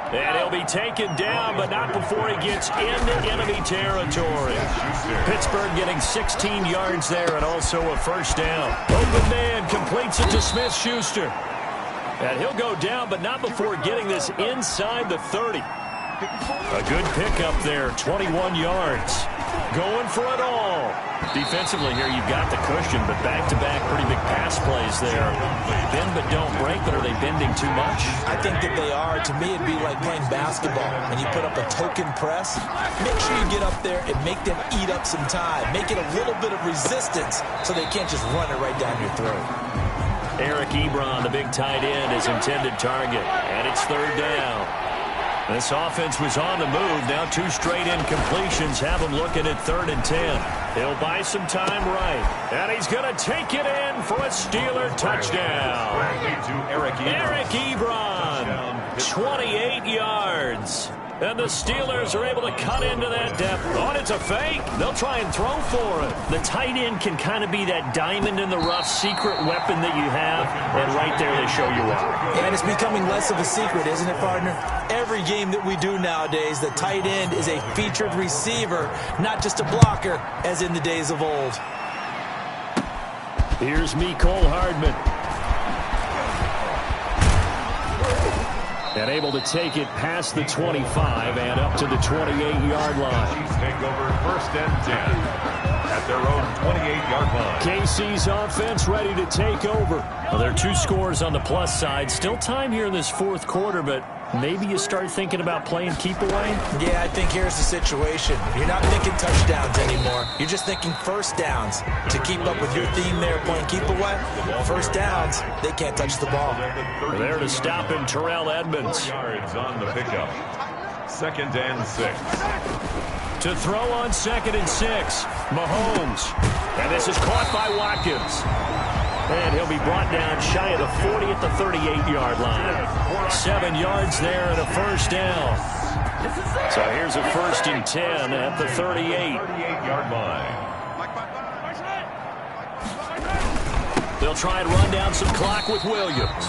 And he'll be taken down, but not before he gets into enemy territory. Pittsburgh getting 16 yards there and also a first down. Open man completes it to Smith-Schuster. And he'll go down, but not before getting this inside the 30. A good pickup there, 21 yards. Going for it all. Defensively here, you've got the cushion, but back-to-back pretty big pass plays there. Bend but don't break, but are they bending too much? I think that they are. To me, it'd be like playing basketball. When you put up a token press, make sure you get up there and make them eat up some time. Make it a little bit of resistance so they can't just run it right down your throat. Eric Ebron, the big tight end, is intended target, and it's third down. This offense was on the move. Now 2 straight incompletions have him looking at 3rd and 10. He'll buy some time right. And he's going to take it in for a Steeler touchdown. Eric Ebron, 28 yards. And the Steelers are able to cut into that depth. Oh, it's a fake. They'll try and throw for it. The tight end can kind of be that diamond in the rough secret weapon that you have. And right there they show you why. And it's becoming less of a secret, isn't it, partner? Every game that we do nowadays, the tight end is a featured receiver, not just a blocker, as in the days of old. Here's Mecole Hardman. And able to take it past the 25 and up to the 28-yard line. Chiefs take over first and 10 at their own 28-yard line. KC's offense ready to take over. Well, there are 2 scores on the plus side. Still time here in this 4th quarter, but maybe you start thinking about playing keep away? Yeah, I think here's the situation. You're not thinking touchdowns anymore. You're just thinking first downs. To keep up with your theme there, playing keep away, first downs, they can't touch the ball. There to stop him, Terrell Edmonds. Yards on the pickup. 2nd and 6. To throw on 2nd and 6, Mahomes. And this is caught by Watkins. And he'll be brought down shy of the 40 at the 38-yard line. 7 yards there and a first down. So here's a 1st and 10 at the 38-yard line. They'll try and run down some clock with Williams.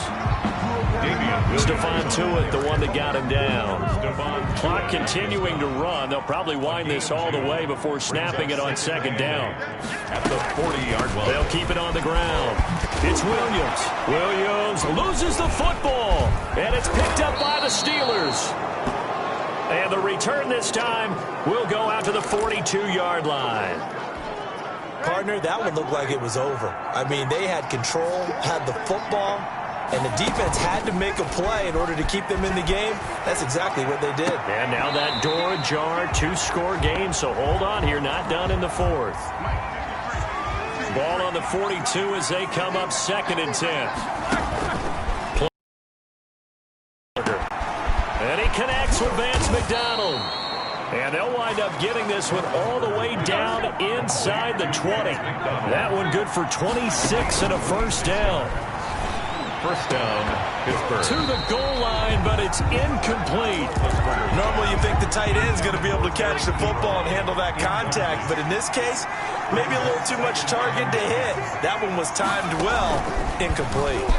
Stephon Tuitt, the one that got him down. Clock continuing to run. They'll probably wind this all the way before snapping it on 2nd down. At the 40-yard line. They'll keep it on the ground. It's Williams. Williams loses the football. And it's picked up by the Steelers. And the return this time will go out to the 42-yard line. Partner, that one looked like it was over. I mean, they had control, had the football, and the defense had to make a play in order to keep them in the game. That's exactly what they did. And now that door ajar, 2-score game, so hold on here, not done in the fourth. Ball on the 42 as they come up 2nd and 10. And he connects with Vance McDonald. And they'll wind up getting this one all the way down inside the 20. That one good for 26 and a first down. First down, Pittsburgh. To the goal line, but it's incomplete. Normally you think the tight end's going to be able to catch the football and handle that contact, but in this case, maybe a little too much target to hit. That one was timed well, incomplete.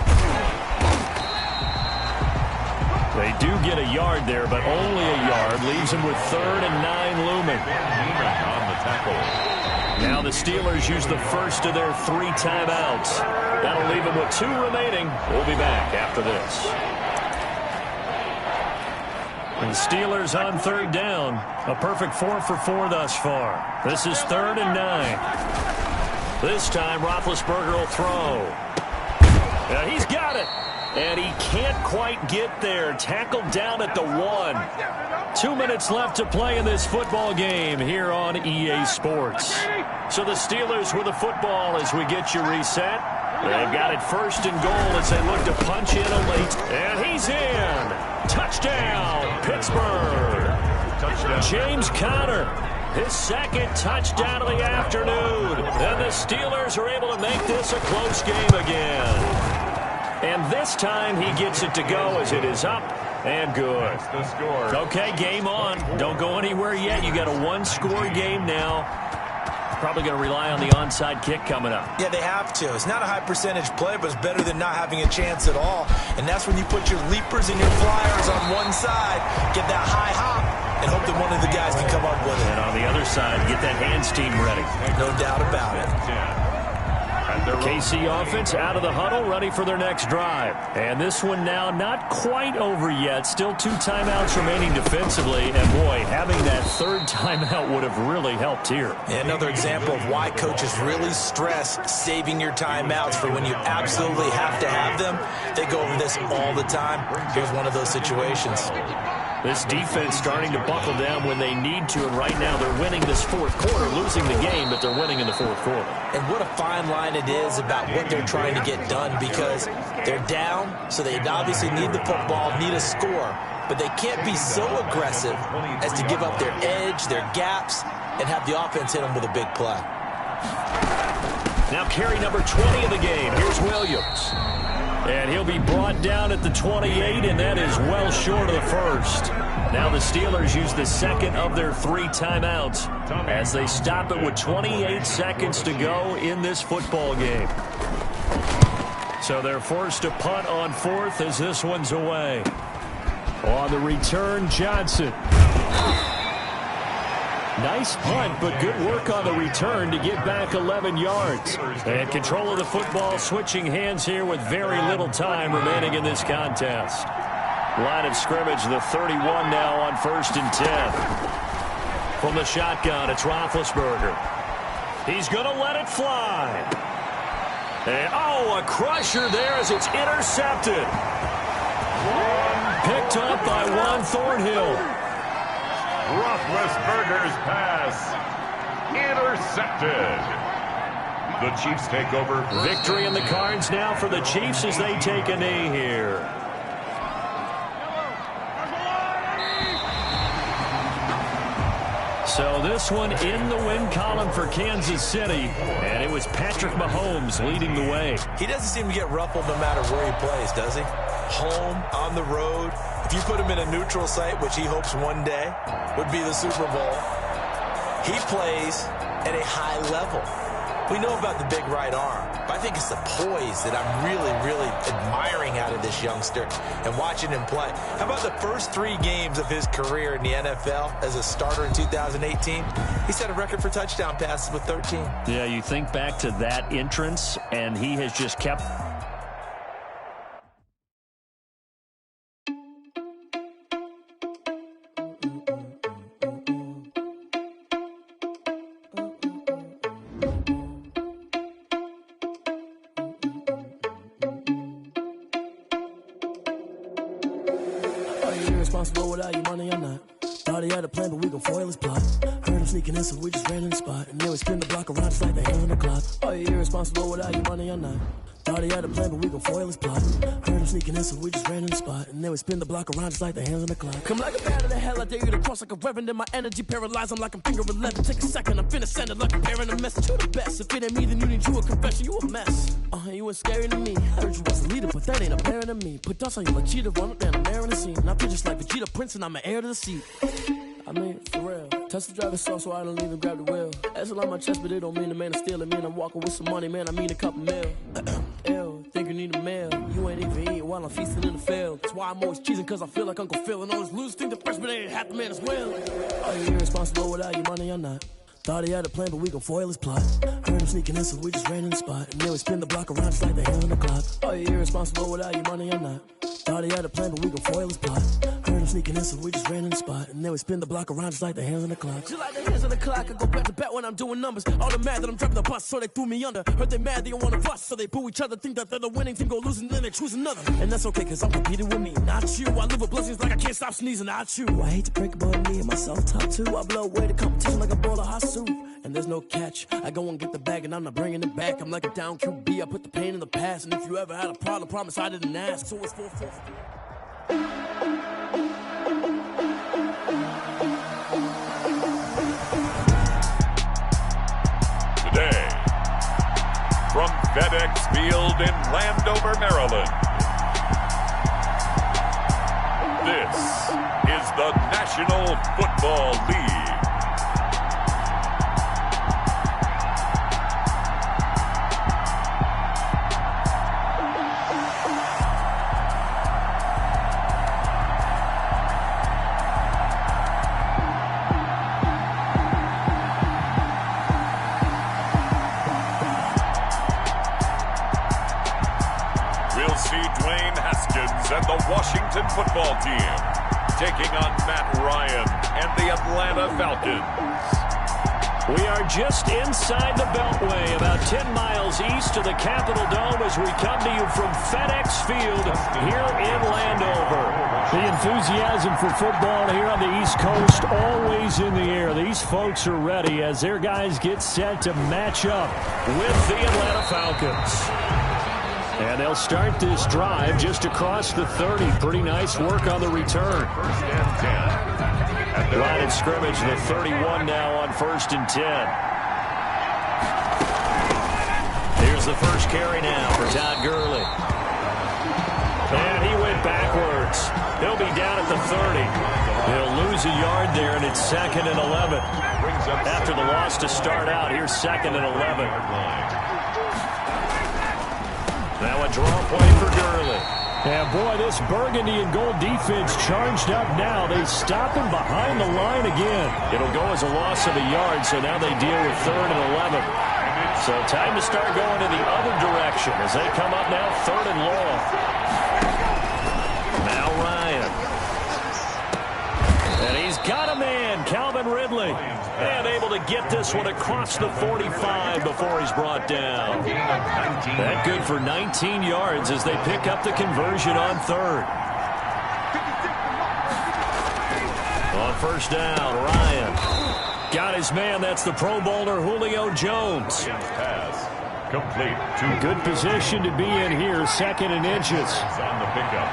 They do get a yard there, but only a yard. Leaves them with 3rd and 9 looming. On the tackle. Now the Steelers use the first of their 3 timeouts. That'll leave them with 2 remaining. We'll be back after this. And the Steelers on 3rd down. A perfect 4 for 4 thus far. This is 3rd and 9. This time Roethlisberger will throw. Yeah, he's got it. And he can't quite get there. Tackled down at the 1. 2 minutes left to play in this football game here on EA Sports. So the Steelers with the football as we get you reset. They've got it 1st and goal as they look to punch in a late. And he's in. Touchdown, Pittsburgh. Touchdown. James Conner. His 2nd touchdown of the afternoon. And the Steelers are able to make this a close game again. And this time he gets it to go as it is up and good. The score. Okay, game on. Don't go anywhere yet. You got a 1-score game now. Probably going to rely on the onside kick coming up. Yeah, they have to. It's not a high percentage play, but it's better than not having a chance at all. And that's when you put your leapers and your flyers on one side, get that high hop, and hope that one of the guys can come up with it. And on the other side, get that hands team ready. No doubt about it. KC offense out of the huddle, ready for their next drive. And this one now not quite over yet. Still 2 timeouts remaining defensively. And, boy, having that 3rd timeout would have really helped here. Another example of why coaches really stress saving your timeouts for when you absolutely have to have them. They go over this all the time. Here's one of those situations. This defense starting to buckle down when they need to, and right now they're winning this 4th quarter, losing the game, but they're winning in the 4th quarter. And what a fine line it is about what they're trying to get done, because they're down, so they obviously need the football, need a score, but they can't be so aggressive as to give up their edge, their gaps, and have the offense hit them with a big play. Now carry number 20 of the game. Here's Williams. And he'll be brought down at the 28, and that is well short of the 1st. Now the Steelers use the 2nd of their 3 timeouts as they stop it with 28 seconds to go in this football game. So they're forced to punt on 4th as this one's away. On the return, Johnson. Nice punt, but good work on the return to get back 11 yards. And control of the football switching hands here with very little time remaining in this contest. Line of scrimmage, the 31 now on 1st and 10. From the shotgun, it's Roethlisberger. He's going to let it fly. And, a crusher there as it's intercepted. Picked up by Juan Thornhill. Roethlisberger's pass intercepted. The Chiefs take over. Victory in the cards now for the Chiefs as they take a knee here. So this one in the win column for Kansas City, and it was Patrick Mahomes leading the way. He doesn't seem to get ruffled no matter where he plays, does he? Home, on the road. If you put him in a neutral site, which he hopes one day would be the Super Bowl, he plays at a high level. We know about the big right arm, but I think it's the poise that I'm really, really admiring out of this youngster and watching him play. How about the first 3 games of his career in the NFL as a starter in 2018? He set a record for touchdown passes with 13. Yeah, you think back to that entrance, and he has just kept... irresponsible without your money or not. Thought he had a plan, but we gon' foil his plot. Heard him sneaking in, so we just ran in the spot. And then we spin the block around just like the hands on the clock. Are you irresponsible without your money or not? Thought he had a plan, but we gon' foil his plot. Heard him sneaking in, so we just ran in the spot. And then we spin the block around just like the hands on the clock. Come like a bat of the hell, I dare you to cross like a reverend. In my energy paralyzed, I'm like I'm finger 11. Take a second, I'm finna send it like I'm bearing a message. You the best, if it ain't me, then you need you a confession. You a mess. You ain't scary to me. Heard you was a leader, but that ain't apparent to me. Put dust on you like Cheetah, run up there and I'm there in the scene. And I feel just like Vegeta Prince and I'm an heir to the seat. I mean, for real. Touch the driver's sauce so I don't even grab the wheel. That's on my chest, but it don't mean the man is stealing. Man, I'm walking with some money, man, I mean a couple mil. Ew, think you need a meal. You ain't even eating while I'm feasting in the field. That's why I'm always cheesing, cause I feel like Uncle Phil. And all those losers think the freshman ain't half the man as well. Are you irresponsible without your money or not? Thought he had a plan, but we gon' foil his plot. Heard him sneaking in, so we just ran in the spot. And then we spin the block around just like the hands on the clock. Are you irresponsible without your money or not? Thought he had a plan, but we gon' foil his plot. Heard him sneaking in, so we just ran in the spot. And then we spin the block around just like the hands on the clock. Just like the hands on the clock, I go back to back when I'm doing numbers. All the mad that I'm driving the bus, so they threw me under. Heard they mad, they don't wanna bust, so they boo each other. Think that they're the winning team, go losing, then they choose another. And that's okay, cause I'm competing with me, not you. I live with blessings like I can't stop sneezing, not you. I hate to break it, but me and myself top two. I blow away the competition like a bowl of hot soup. And there's no catch. I go and get the bag and I'm not bringing it back. I'm like a down QB. I put the pain in the past. And if you ever had a problem, promise I didn't ask. So it's 4-4. Today, from FedEx Field in Landover, Maryland, this is the National Football League. And the Washington football team taking on Matt Ryan and the Atlanta Falcons. We are just inside the Beltway, about 10 miles east of the Capitol Dome as we come to you from FedEx Field here in Landover. The enthusiasm for football here on the East Coast always in the air. These folks are ready as their guys get set to match up with the Atlanta Falcons. And they'll start this drive just across the 30. Pretty nice work on the return. First and 10. Line of scrimmage, the 31 now on 1st and 10. Here's the first carry now for Todd Gurley. And he went backwards. He'll be down at the 30. He'll lose a yard there, and it's 2nd and 11. After the loss to start out, here's 2nd and 11. Now a draw play for Gurley. And boy, this burgundy and gold defense charged up now. They stop him behind the line again. It'll go as a loss of a yard, so now they deal with 3rd and 11. So time to start going in the other direction as they come up now 3rd and long. Now Ryan. And he's got a man, Calvin Ridley. And able to get this one across the 45 before he's brought down. That good for 19 yards as they pick up the conversion on 3rd. On 1st down, Ryan got his man. That's the Pro Bowler Julio Jones. Pass complete. Good position to be in here, 2nd and inches. On the pickup.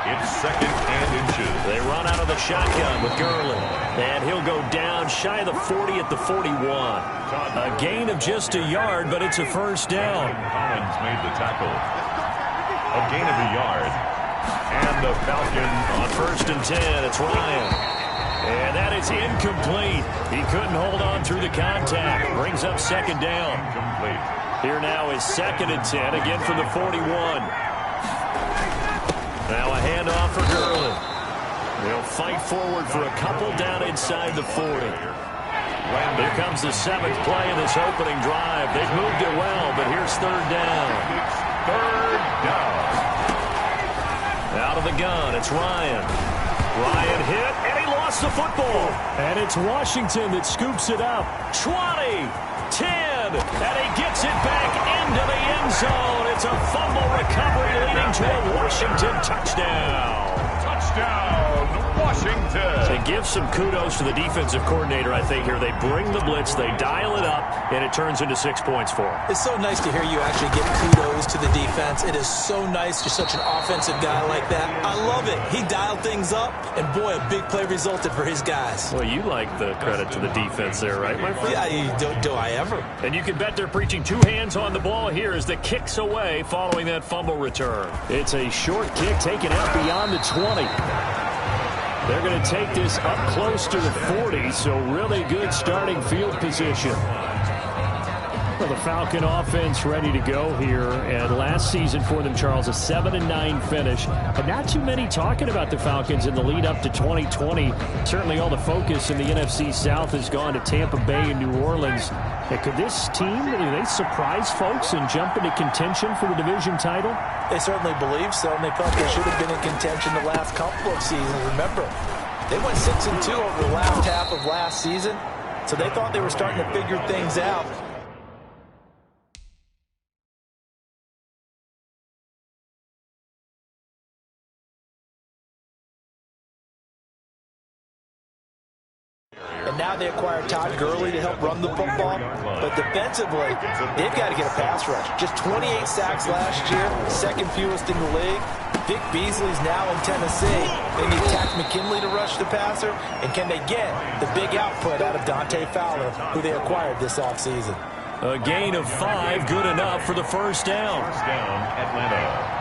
It's 2nd and inches. They run out of the shotgun with Gurley. And he'll go down shy of the 40 at the 41. A gain of just a yard, but it's a 1st down. Collins made the tackle. A gain of a yard. And the Falcons on 1st and 10. It's Ryan. And that is incomplete. He couldn't hold on through the contact. Brings up 2nd down. Incomplete. Here now is 2nd and 10, again from the 41. Now a handoff for Gurley. They'll fight forward for a couple down inside the 40. Here comes the 7th play of this opening drive. They've moved it well, but here's 3rd down. 3rd down. Out of the gun, it's Ryan. Ryan hit, and he lost the football. And it's Washington that scoops it up. 20, 10, and he gets it back into the end zone. It's a fumble recovery leading to a Washington touchdown. Touchdown, Washington. Washington. And give some kudos to the defensive coordinator, I think, here. They bring the blitz, they dial it up, and it turns into 6 points for them. It's so nice to hear you actually give kudos to the defense. It is so nice. You're such an offensive guy like that. I love it. He dialed things up, and boy, a big play resulted for his guys. Well, you like the credit to the defense there, right, my friend? Yeah, do I ever? And you can bet they're preaching 2 hands on the ball here as the kick's away following that fumble return. It's a short kick taken out beyond the 20. They're going to take this up close to the 40, so really good starting field position. Well, the Falcon offense ready to go here, and last season for them, Charles, a 7-9 finish. But not too many talking about the Falcons in the lead up to 2020. Certainly all the focus in the NFC South has gone to Tampa Bay and New Orleans. And could this team, do they surprise folks and jump into contention for the division title? They certainly believe so, and they thought they should have been in contention the last couple of seasons. Remember, they went 6-2 over the last half of last season, so they thought they were starting to figure things out. And now they acquired Todd Gurley to help run the football. But defensively, they've got to get a pass rush. Just 28 sacks last year, second fewest in the league. Vic Beasley's now in Tennessee. They need Tack McKinley to rush the passer. And can they get the big output out of Dante Fowler, who they acquired this offseason? A gain of 5, good enough for the first down. First down, Atlanta.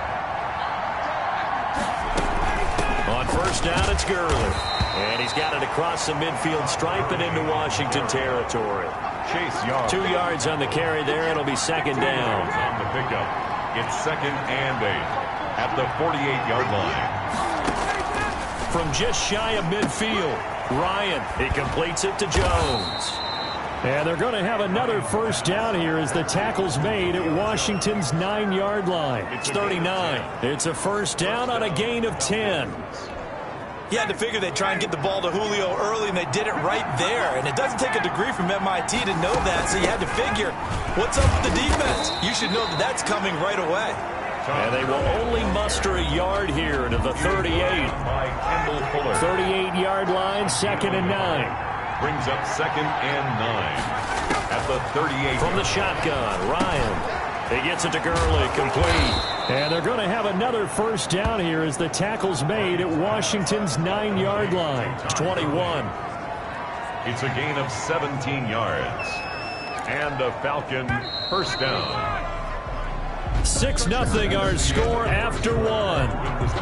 On first down, it's Gurley. And he's got it across the midfield stripe and into Washington territory. Chase Young. 2 yards on the carry there. It'll be second down. On the pickup. It's 2nd and 8 at the 48-yard line. From just shy of midfield, Ryan, he completes it to Jones. And they're going to have another first down here as the tackle's made at Washington's 9-yard line. It's 39. It's a first down on a gain of 10. You had to figure they'd try and get the ball to Julio early, and they did it right there. And it doesn't take a degree from MIT to know that, so you had to figure, what's up with the defense? You should know that that's coming right away. And they will only muster a yard here to the 38. 38-yard line, 2nd and 9. Brings up 2nd and 9 at the 38. From the shotgun, Ryan. He gets it to Gurley, complete. And they're going to have another first down here as the tackle's made at Washington's 9-yard line. It's 21. It's a gain of 17 yards. And a Falcon first down. 6-0 our score after 1.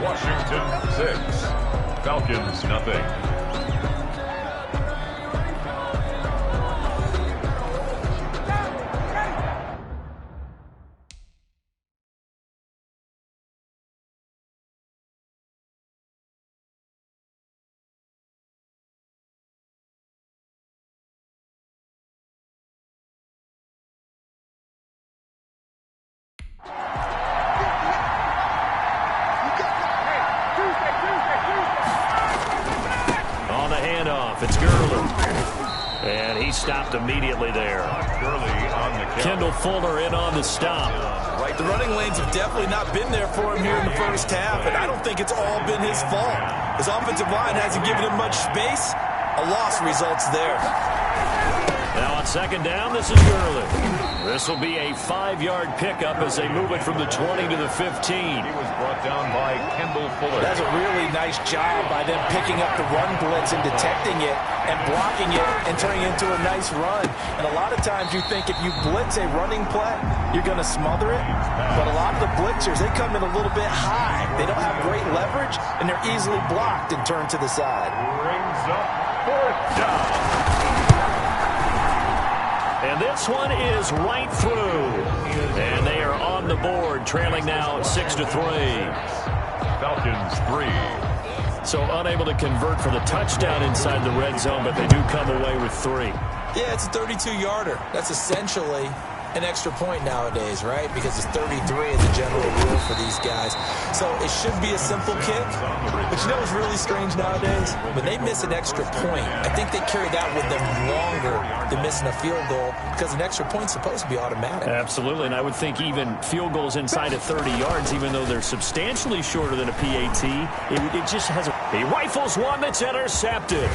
Washington 6. Falcons nothing. It's Gurley. And he stopped immediately there. Gurley on the count. Kendall Fuller in on the stop. Right, the running lanes have definitely not been there for him here in the first half, and I don't think it's all been his fault. His offensive line hasn't given him much space. A loss results there. Now on second down, this is Gurley. This will be a 5-yard pickup as they move it from the 20 to the 15. He was brought down by Kendall Fuller. That's a really nice job by them picking up the run blitz and detecting it and blocking it and turning it into a nice run. And a lot of times you think if you blitz a running play, you're going to smother it. But a lot of the blitzers, they come in a little bit high. They don't have great leverage, and they're easily blocked and turned to the side. Brings up 4th down. And this one is right through. And they are on the board, trailing now 6-3. Falcons 3. So unable to convert for the touchdown inside the red zone, but they do come away with 3. Yeah, it's a 32-yarder. That's essentially an extra point nowadays, right? Because it's 33 as a general rule for these guys. So it should be a simple kick. But you know what's really strange nowadays? When they miss an extra point, I think they carry that with them longer than missing a field goal because an extra point's supposed to be automatic. Absolutely, and I would think even field goals inside of 30 yards, even though they're substantially shorter than a PAT, it just has he rifles one that's intercepted.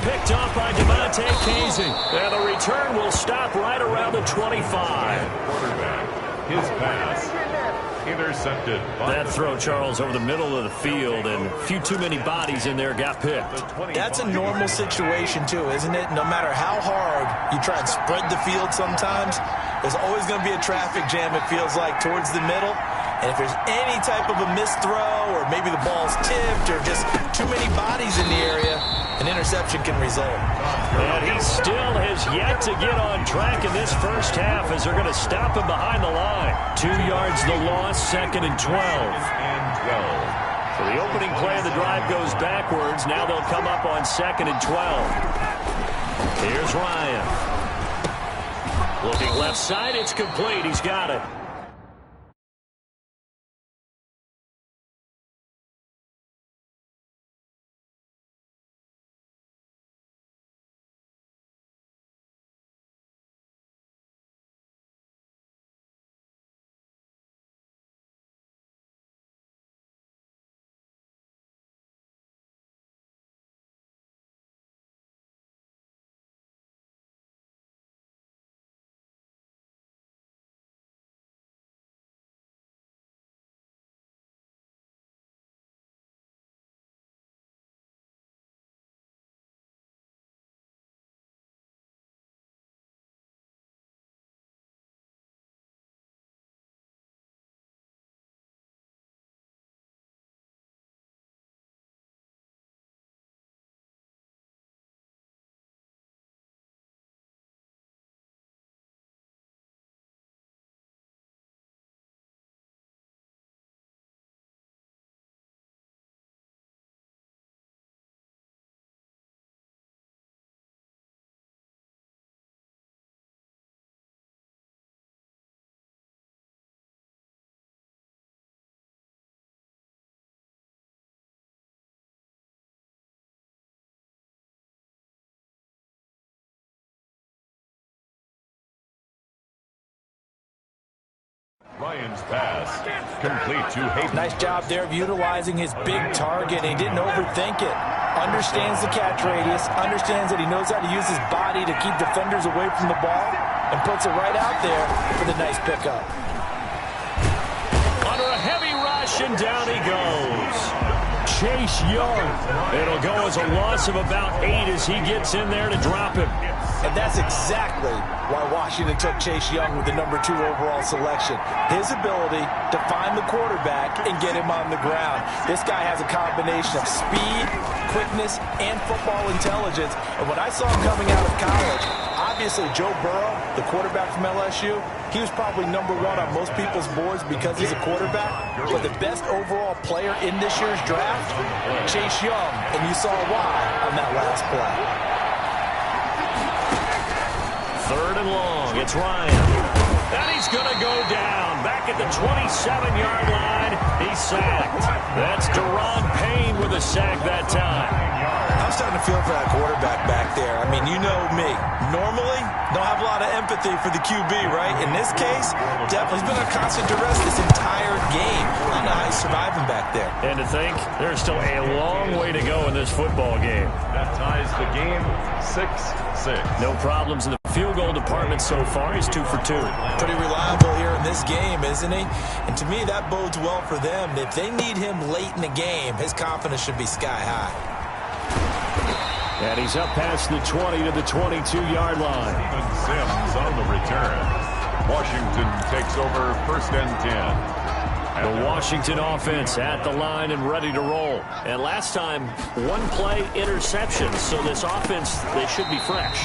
Picked off by Devontae Casey. And the return will stop right around the 25. Quarterback, his pass intercepted. That throw, Charles, over the middle of the field, and a few too many bodies in there got picked. That's a normal situation, too, isn't it? No matter how hard you try and spread the field sometimes, there's always going to be a traffic jam, it feels like, towards the middle. And if there's any type of a missed throw or maybe the ball's tipped or just too many bodies in the area, an interception can result. And he still has yet to get on track in this first half as they're going to stop him behind the line. 2 yards the loss, 2nd and 12. So the opening play of the drive goes backwards. Now they'll come up on 2nd and 12. Here's Ryan. Looking left side, it's complete. He's got it. Ryan's pass complete to Hayden. Nice job there of utilizing his big target. He didn't overthink it. Understands the catch radius. Understands that he knows how to use his body to keep defenders away from the ball. And puts it right out there for the nice pickup. Under a heavy rush, and down he goes. Chase Young. It'll go as a loss of about 8 as he gets in there to drop him. And that's exactly why Washington took Chase Young with the number 2 overall selection. His ability to find the quarterback and get him on the ground. This guy has a combination of speed, quickness, and football intelligence. And when I saw him coming out of college, obviously Joe Burrow, the quarterback from LSU, he was probably number 1 on most people's boards because he's a quarterback. But the best overall player in this year's draft, Chase Young. And you saw why on that last play. 3rd and long. It's Ryan. And he's going to go down. Back at the 27-yard line. He's sacked. That's Deron Payne with a sack that time. I'm starting to feel for that quarterback back there. I mean, you know me. Normally, don't have a lot of empathy for the QB, right? In this case, definitely he's been under constant duress this entire game. I don't know how he's surviving back there. And to think, there's still a long way to go in this football game. That ties the game 6-6. No problems in the field goal department so far. He's 2 for 2. Pretty reliable here in this game, isn't he? And to me, that bodes well for them. If they need him late in the game, his confidence should be sky high. And he's up past the 20 to the 22-yard line. Steven Sims on the return. Washington takes over 1st and 10. The Washington offense at the line and ready to roll. And last time, 1 play interception. So this offense, they should be fresh.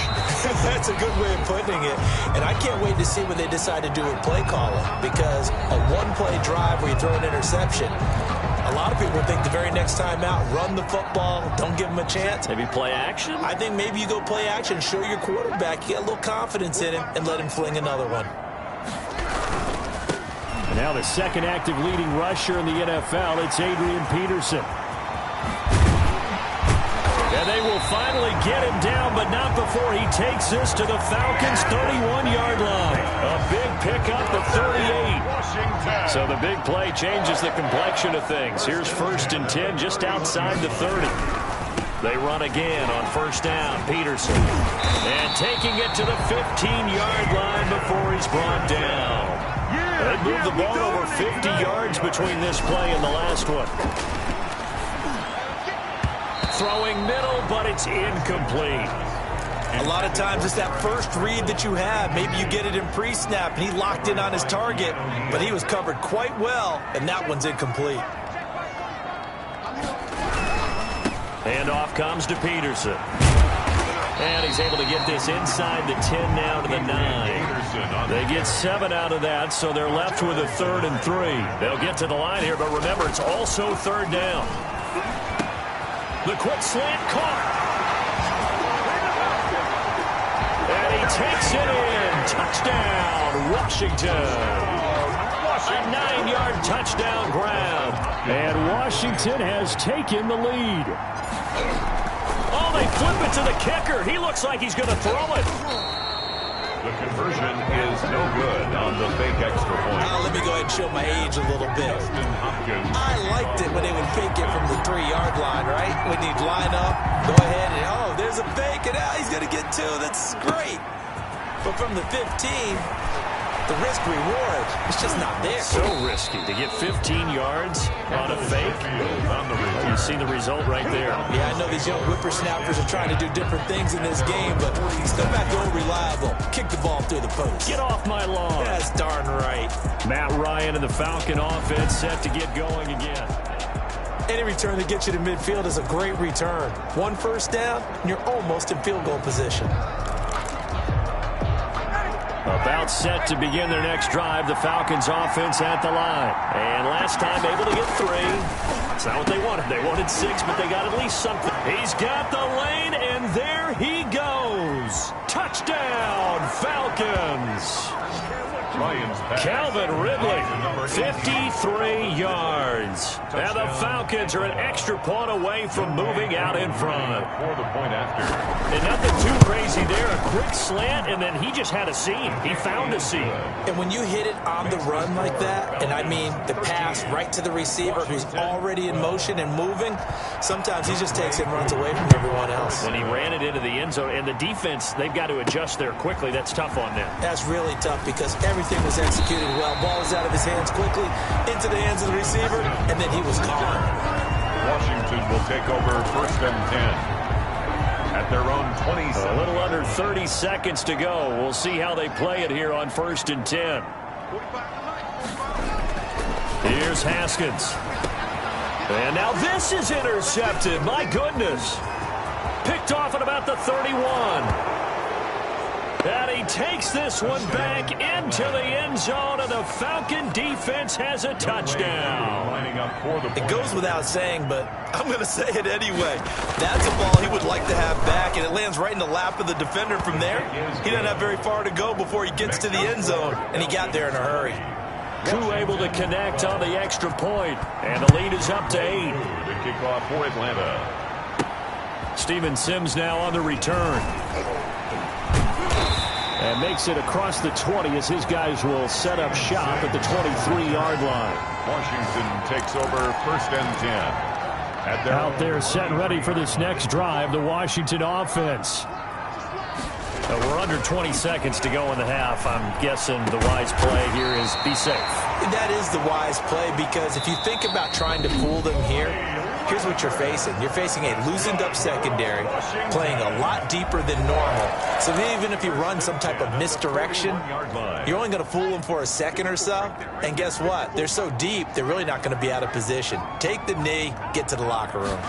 That's a good way of putting it. And I can't wait to see what they decide to do with play calling. Because a 1-play drive where you throw an interception, a lot of people think the very next time out, run the football, don't give him a chance. Maybe play action? I think maybe you go play action, show your quarterback, you get a little confidence in him, and let him fling another one. Now the second active leading rusher in the NFL, it's Adrian Peterson. And they will finally get him down, but not before he takes this to the Falcons' 31-yard line. A big pickup at 38. So the big play changes the complexion of things. Here's 1st and 10 just outside the 30. They run again on 1st down. Peterson. And taking it to the 15-yard line before he's brought down. They moved the ball over 50 yards between this play and the last one. Throwing middle, but it's incomplete. A lot of times it's that first read that you have. Maybe you get it in pre-snap, and he locked in on his target, but he was covered quite well, and that one's incomplete. Handoff comes to Peterson. And he's able to get this inside the 10 now to the 9. They get 7 out of that, so they're left with a 3rd and 3. They'll get to the line here, but remember, it's also 3rd down. The quick slant caught. And he takes it in. Touchdown, Washington. A 9-yard touchdown grab. And Washington has taken the lead. Oh, they flip it to the kicker. He looks like he's going to throw it. The conversion is no good on the fake extra point. Let me go ahead and show my age a little bit. I liked it when they would fake it from the 3-yard line, right? When you'd line up, go ahead and, oh, there's a fake, and now he's going to get 2. That's great. But from the 15, the risk-reward is just not there. So risky to get 15 yards on a fake. You see the result right there. Yeah, I know these young whippersnappers are trying to do different things in this game, but still back to old reliable. Kick the ball through the post. Get off my lawn. That's darn right. Matt Ryan and the Falcon offense set to get going again. Any return that gets you to midfield is a great return. 1 first down, and you're almost in field goal position. About set to begin their next drive, the Falcons offense at the line. And last time able to get 3. It's not what they wanted. They wanted 6, but they got at least something. He's got the lane, and there he goes. Touchdown, Falcons. Calvin Ridley, 53 yards. Now the Falcons are an extra point away from moving out in front. And nothing too crazy there. A quick slant, and then he just had a seam. He found a seam. And when you hit it on the run like that, and I mean the pass right to the receiver who's already in motion and moving, sometimes he just takes it and runs away from everyone else. When he ran it into the end zone, and the defense, they've got to adjust there quickly. That's tough on them. That's really tough because everything was executed well. Ball is out of his hands quickly, into the hands of the receiver, and then he was gone. Washington will take over 1st and 10. At their own 27. A little under 30 seconds to go. We'll see how they play it here on 1st and 10. Here's Haskins. And now this is intercepted. My goodness. Picked off at about the 31. And he takes this one back into the end zone, and the Falcon defense has a touchdown. It goes without saying, but I'm going to say it anyway. That's a ball he would like to have back, and it lands right in the lap of the defender from there. He doesn't have very far to go before he gets to the end zone, and he got there in a hurry. Koo able to connect on the extra point, and the lead is up to 8. The kickoff for Atlanta. Steven Sims now on the return. And makes it across the 20 as his guys will set up shop at the 23-yard line. Washington takes over 1st and 10. Out there set and ready for this next drive, the Washington offense. We're under 20 seconds to go in the half. I'm guessing the wise play here is be safe. That is the wise play because if you think about trying to fool them here, here's what you're facing. You're facing a loosened-up secondary, playing a lot deeper than normal. So even if you run some type of misdirection, you're only going to fool them for a second or so. And guess what? They're so deep, they're really not going to be out of position. Take the knee, get to the locker room.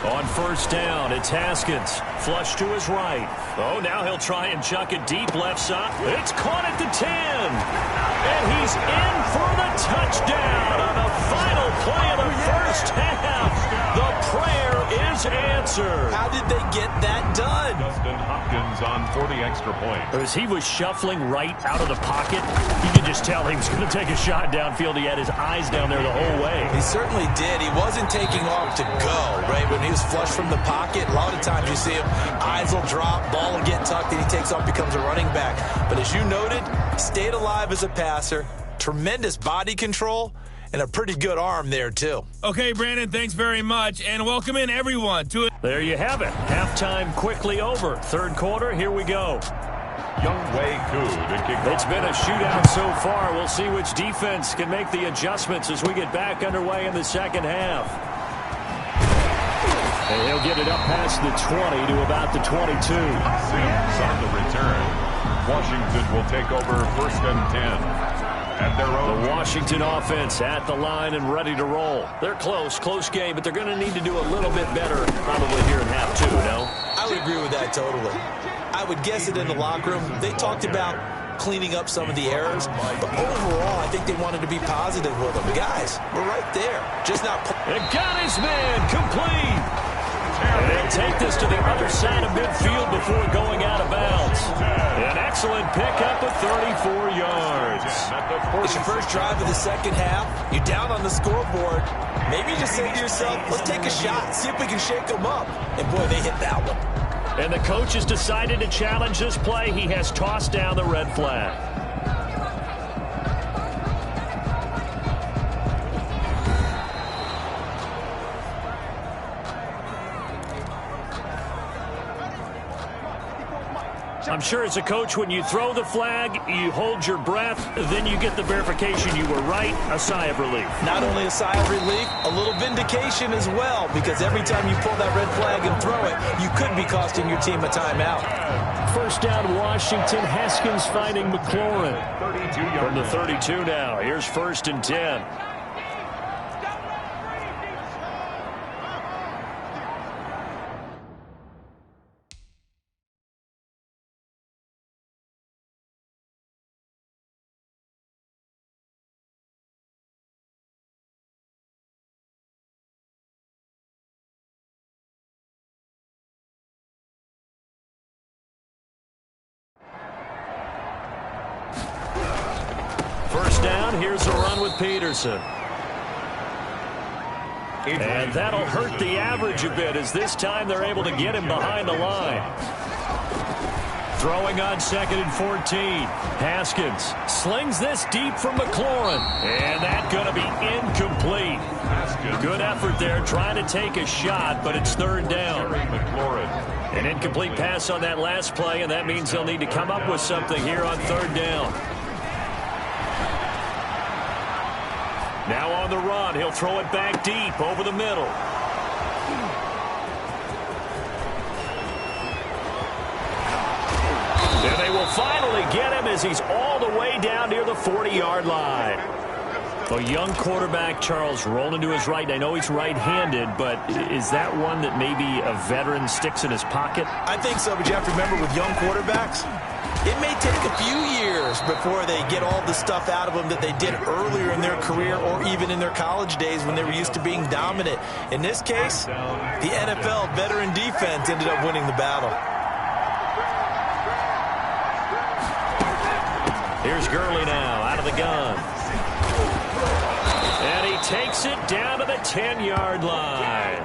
On 1st down, it's Haskins. Flush to his right. Oh, now he'll try and chuck it deep left side. It's caught at the 10. And he's in for the touchdown on the final play of the first half. The prayer is is answered. How did they get that done? Dustin Hopkins on for the extra point. As he was shuffling right out of the pocket, you could just tell he was going to take a shot downfield. He had his eyes down there the whole way. He certainly did. He wasn't taking off to go, right? When he was flush from the pocket, a lot of times you see him, eyes will drop, ball will get tucked, and he takes off, becomes a running back. But as you noted, stayed alive as a passer, tremendous body control, and a pretty good arm there, too. Okay, Brandon, thanks very much, and welcome in, everyone, to it. There you have it. Halftime quickly over. Third quarter, here we go. Younghoe Koo to kick off. It's been a shootout so far. We'll see which defense can make the adjustments as we get back underway in the second half. And he'll get it up past the 20 to about the 22. Sims on the return. Washington will take over 1st and 10. At their own. The Washington offense at the line and ready to roll. They're close game, but they're going to need to do a little bit better probably here in half two, no? I would agree with that totally. I would guess it in the locker room. They talked about cleaning up some of the errors, but overall, I think they wanted to be positive with them. Guys, we're right there. Just not... It got his man complete. And they'll take this to the other side of midfield before going out of bounds. An excellent pickup of 34 yards. It's your first drive of the second half. You're down on the scoreboard. Maybe you just say to yourself, let's take a shot, see if we can shake them up. And boy, they hit that one. And the coach has decided to challenge this play. He has tossed down the red flag. I'm sure as a coach, when you throw the flag, you hold your breath, then you get the verification you were right, a sigh of relief. Not only a sigh of relief, a little vindication as well, because every time you pull that red flag and throw it, you could be costing your team a timeout. First down, Washington. Haskins finding McLaurin. From the 32 now. Here's 1st and 10. First down, here's a run with Peterson. And that'll hurt the average a bit as this time they're able to get him behind the line. Throwing on 2nd and 14. Haskins slings this deep from McLaurin. And that's going to be incomplete. Good effort there trying to take a shot, but it's 3rd down. An incomplete pass on that last play, and that means they'll need to come up with something here on 3rd down. Now on the run, he'll throw it back deep over the middle. And they will finally get him as he's all the way down near the 40-yard line. A young quarterback, Charles, rolling to his right. I know he's right-handed, but is that one that maybe a veteran sticks in his pocket? I think so, but you have to remember with young quarterbacks, it may take a few years before they get all the stuff out of them that they did earlier in their career or even in their college days when they were used to being dominant. In this case, the NFL veteran defense ended up winning the battle. Here's Gurley now out of the gun. And he takes it down to the 10-yard line.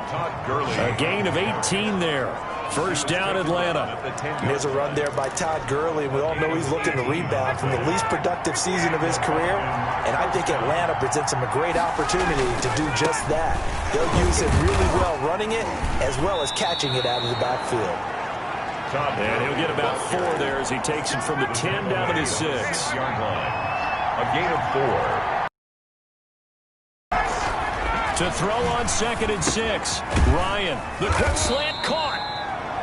A gain of 18 there. First down, Atlanta. Here's a run there by Todd Gurley. We all know he's looking to rebound from the least productive season of his career. And I think Atlanta presents him a great opportunity to do just that. They'll use him really well running it as well as catching it out of the backfield. And he'll get about 4 there as he takes it from the 10 down to the 6. A gain of 4. To throw on 2nd and 6. Ryan, the quick slant caught.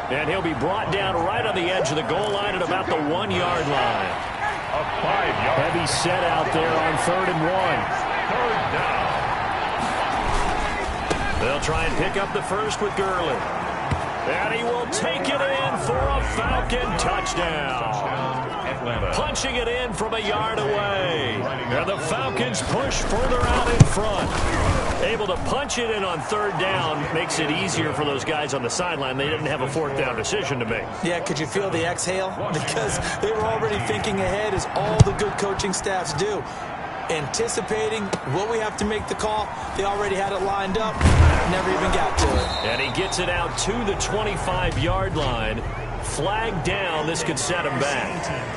And he'll be brought down right on the edge of the goal line at about the 1-yard line. A 5-yard. Heavy set out there on 3rd and 1. 3rd down. They'll try and pick up the first with Gurley. And he will take it in for a Falcon touchdown. Punching it in from a yard away. And the Falcons push further out in front. Able to punch it in on third down makes it easier for those guys on the sideline. They didn't have a fourth down decision to make. Yeah, could you feel the exhale? Because they were already thinking ahead, as all the good coaching staffs do. Anticipating, will we have to make the call? They already had it lined up. Never even got to it. And he gets it out to the 25-yard line. Flag down. This could set him back.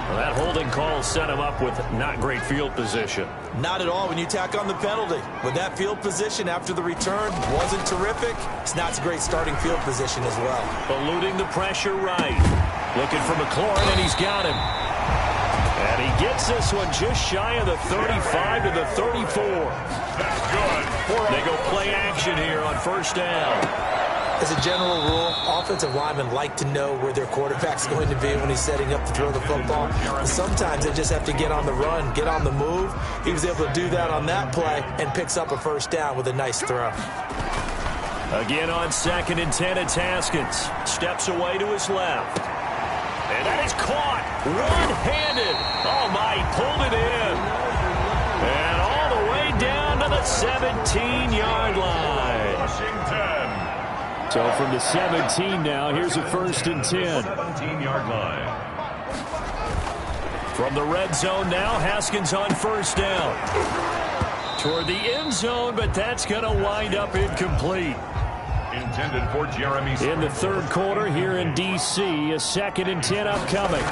Well, that holding call set him up with not great field position. Not at all when you tack on the penalty. With that field position after the return wasn't terrific, it's not a great starting field position as well. Eluding the pressure right. Looking for McLaurin, and he's got him. And he gets this one just shy of the 35 to the 34. That's good. They go play action here on first down. As a general rule, offensive linemen like to know where their quarterback's going to be when he's setting up to throw the football. And sometimes they just have to get on the run, get on the move. He was able to do that on that play and picks up a first down with a nice throw. Again on 2nd and 10, it's Haskins. Steps away to his left. And that is caught one-handed. Oh, my, he pulled it in. And all the way down to the 17-yard line. Washington. So from the 17 now, here's a 1st and 10. 17-yard line. From the red zone now, Haskins on first down. Toward the end zone, but that's going to wind up incomplete. Intended for Jeremy. In the third quarter here in D.C., a 2nd and 10 upcoming.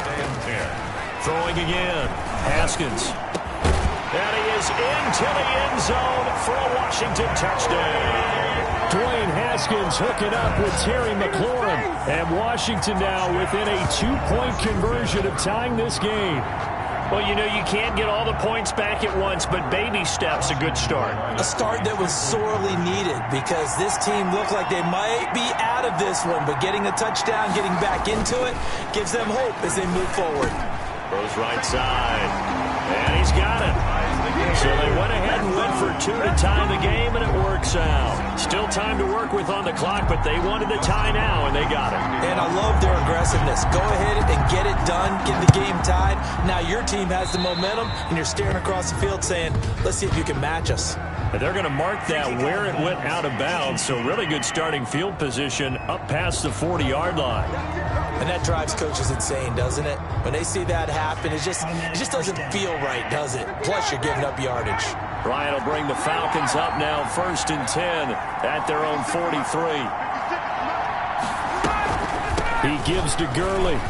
Throwing again. Haskins. And he is into the end zone for a Washington touchdown. Dwayne Haskins hooking up with Terry McLaurin. And Washington now within a 2-point conversion of tying this game. Well, you know, you can't get all the points back at once, but baby steps, a good start. A start that was sorely needed because this team looked like they might be out of this one, but getting a touchdown, getting back into it, gives them hope as they move forward. Throws right side, and he's got it. So they went ahead and went for 2 to tie the game, and it works out. Still time to work with on the clock, but they wanted the tie now, and they got it. And I love their aggressiveness. Go ahead and get it done, get the game tied. Now your team has the momentum, and you're staring across the field saying, let's see if you can match us. And they're going to mark that where it went out of bounds, so really good starting field position up past the 40-yard line. And that drives coaches insane, doesn't it? When they see that happen, it just doesn't feel right, does it? Plus, you're giving up yardage. Bryant will bring the Falcons up now, 1st and 10 at their own 43. He gives to Gurley.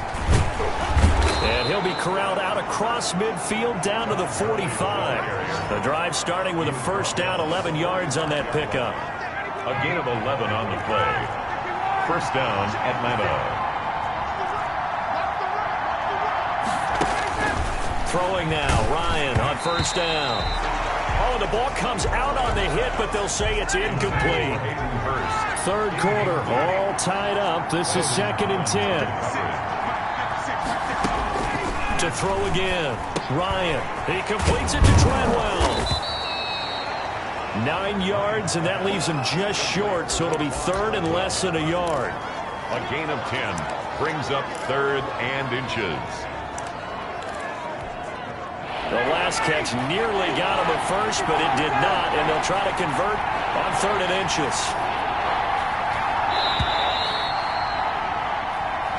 And he'll be corralled out across midfield down to the 45. The drive starting with a first down, 11 yards on that pickup. A gain of 11 on the play. First down, Atlanta. Throwing now, Ryan on first down. Oh, the ball comes out on the hit, but they'll say it's incomplete. Third quarter, all tied up. This is 2nd and 10. To throw again, Ryan. He completes it to Treadwell. 9 yards, and that leaves him just short, so it'll be 3rd and less than a yard. A gain of 10 brings up 3rd and inches. The last catch nearly got him at first, but it did not, and they'll try to convert on 3rd and inches.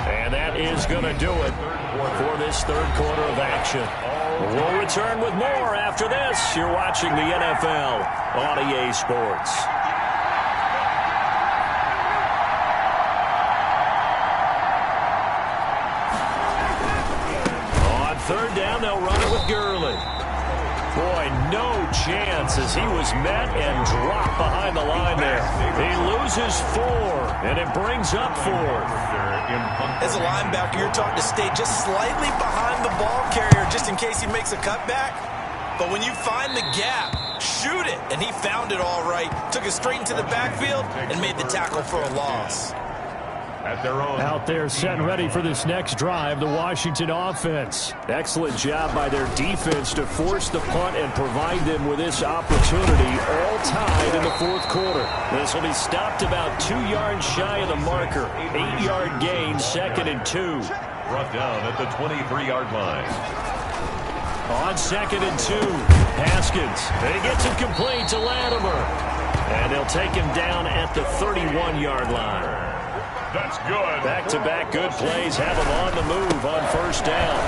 And that is going to do it for this third quarter of action. We'll return with more after this. You're watching the NFL on EA Sports. On third down, they'll run it with Gurley. Boy, no chance as he was met and dropped behind the line there. He loses 4, and it brings up 4. As a linebacker, you're taught to stay just slightly behind the ball carrier just in case he makes a cutback. But when you find the gap, shoot it. And he found it all right. Took it straight into the backfield and made the tackle for a loss. At their own. Out there set and ready for this next drive, the Washington offense. Excellent job by their defense to force the punt and provide them with this opportunity, all tied in the fourth quarter. This will be stopped about 2 yards shy of the marker. 8-yard gain, 2nd and 2. Brought down at the 23-yard line. On 2nd and 2, Haskins. And he gets it complete to Latimer. And they'll take him down at the 31-yard line. That's good. Back-to-back good plays have him on the move on first down.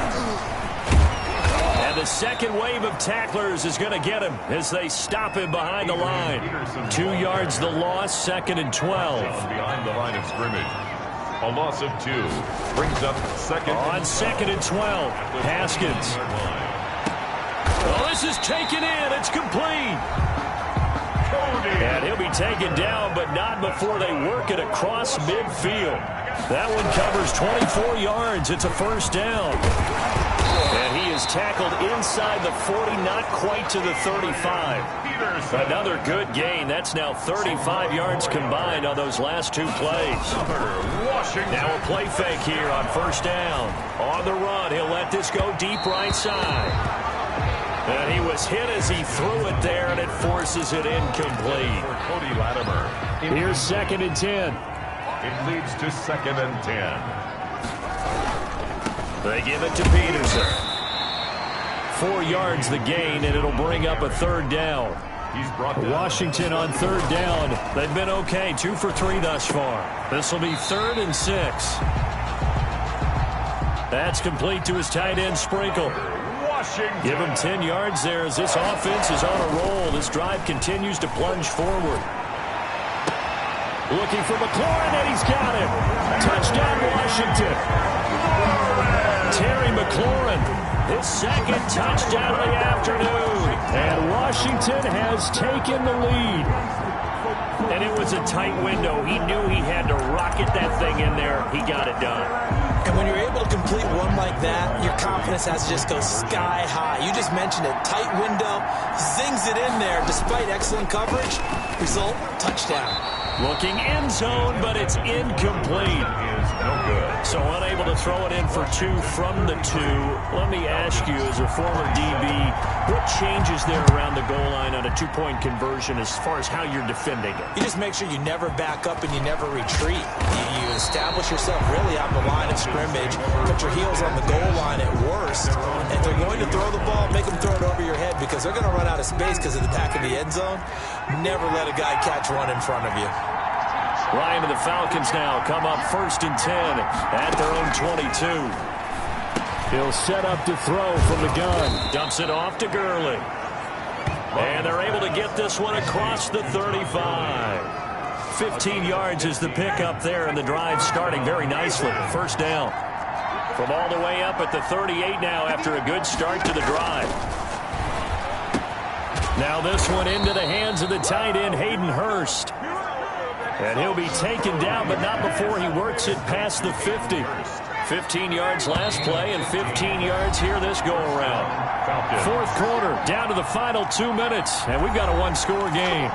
And the second wave of tacklers is going to get him as they stop him behind the line. 2 yards the loss, 2nd and 12. Behind the line of scrimmage. A loss of 2 brings up second. On 2nd and 12, Haskins. Oh, this is taken in. It's complete. And he'll be taken down, but not before they work it across midfield. That one covers 24 yards. It's a first down. And he is tackled inside the 40, not quite to the 35. Another good gain. That's now 35 yards combined on those last 2 plays. Now a play fake here on first down. On the run, he'll let this go deep right side. And he was hit as he threw it there, and it forces it incomplete. Cody Latimer. Here's 2nd and 10. It leads to 2nd and 10. They give it to Peterson. 4 yards the gain, and it'll bring up a 3rd down. He's brought down. Washington on 3rd down. They've been okay, 2 for 3 thus far. This will be 3rd and 6. That's complete to his tight end, Sprinkle. Give him 10 yards there as this offense is on a roll. This drive continues to plunge forward. Looking for McLaurin, and he's got him. Touchdown, Washington. Terry McLaurin, his 2nd touchdown of the afternoon. And Washington has taken the lead. And it was a tight window. He knew he had to rocket that thing in there. He got it done. And when you're able to complete one like that, your confidence has to just go sky high. You just mentioned it. Tight window, zings it in there despite excellent coverage. Result, touchdown. Looking end zone, but it's incomplete. No good. So unable to throw it in for 2 from the 2. Let me ask you, as a former DB, what changes there around the goal line on a 2-point conversion as far as how you're defending it? You just make sure you never back up and you never retreat. You establish yourself really on the line of scrimmage, put your heels on the goal line at worst. And if they're going to throw the ball, make them throw it over your head because they're going to run out of space because of the back of the end zone. Never let a guy catch one in front of you. Ryan and the Falcons now come up 1st and 10 at their own 22. He'll set up to throw from the gun. Dumps it off to Gurley. And they're able to get this one across the 35. 15 yards is the pickup there, and the drive starting very nicely. First down. From all the way up at the 38 now after a good start to the drive. Now this one into the hands of the tight end, Hayden Hurst. And he'll be taken down, but not before he works it past the 50. 15 yards last play and 15 yards here this go-around. 4th quarter, down to the final 2 minutes, and we've got a 1-score game.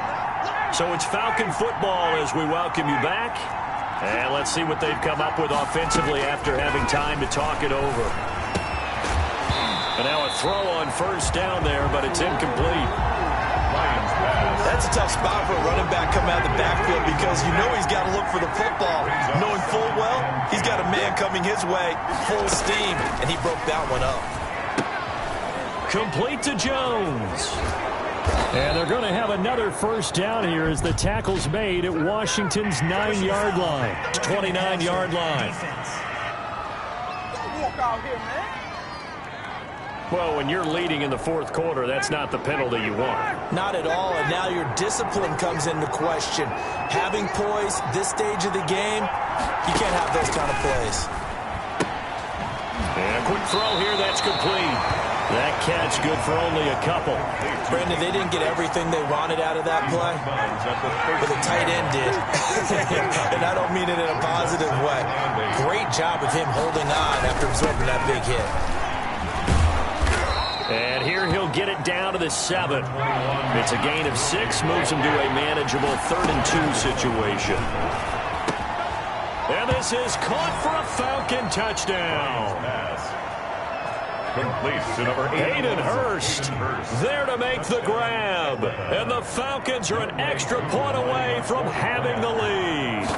So it's Falcon football as we welcome you back. And let's see what they've come up with offensively after having time to talk it over. And now a throw on first down there, but it's incomplete. That's a tough spot for a running back coming out of the backfield because you know he's got to look for the football. Knowing full well, he's got a man coming his way, full steam, and he broke that one up. Complete to Jones. And they're going to have another first down here as the tackle's made at Washington's 9-yard line. 29-yard line. Walk out here, man. Well, when you're leading in the 4th quarter, that's not the penalty you want. Not at all, and now your discipline comes into question. Having poise this stage of the game, you can't have those kind of plays. And a quick throw here, that's complete. That catch good for only a couple. Brandon, they didn't get everything they wanted out of that play, but the tight end did. And I don't mean it in a positive way. Great job of him holding on after absorbing that big hit. And here he'll get it down to the 7. It's a gain of 6, moves him to a manageable 3rd and 2 situation. And this is caught for a Falcon touchdown. Complete to number 8. Hayden Hurst there to make the grab. And the Falcons are an extra point away from having the lead.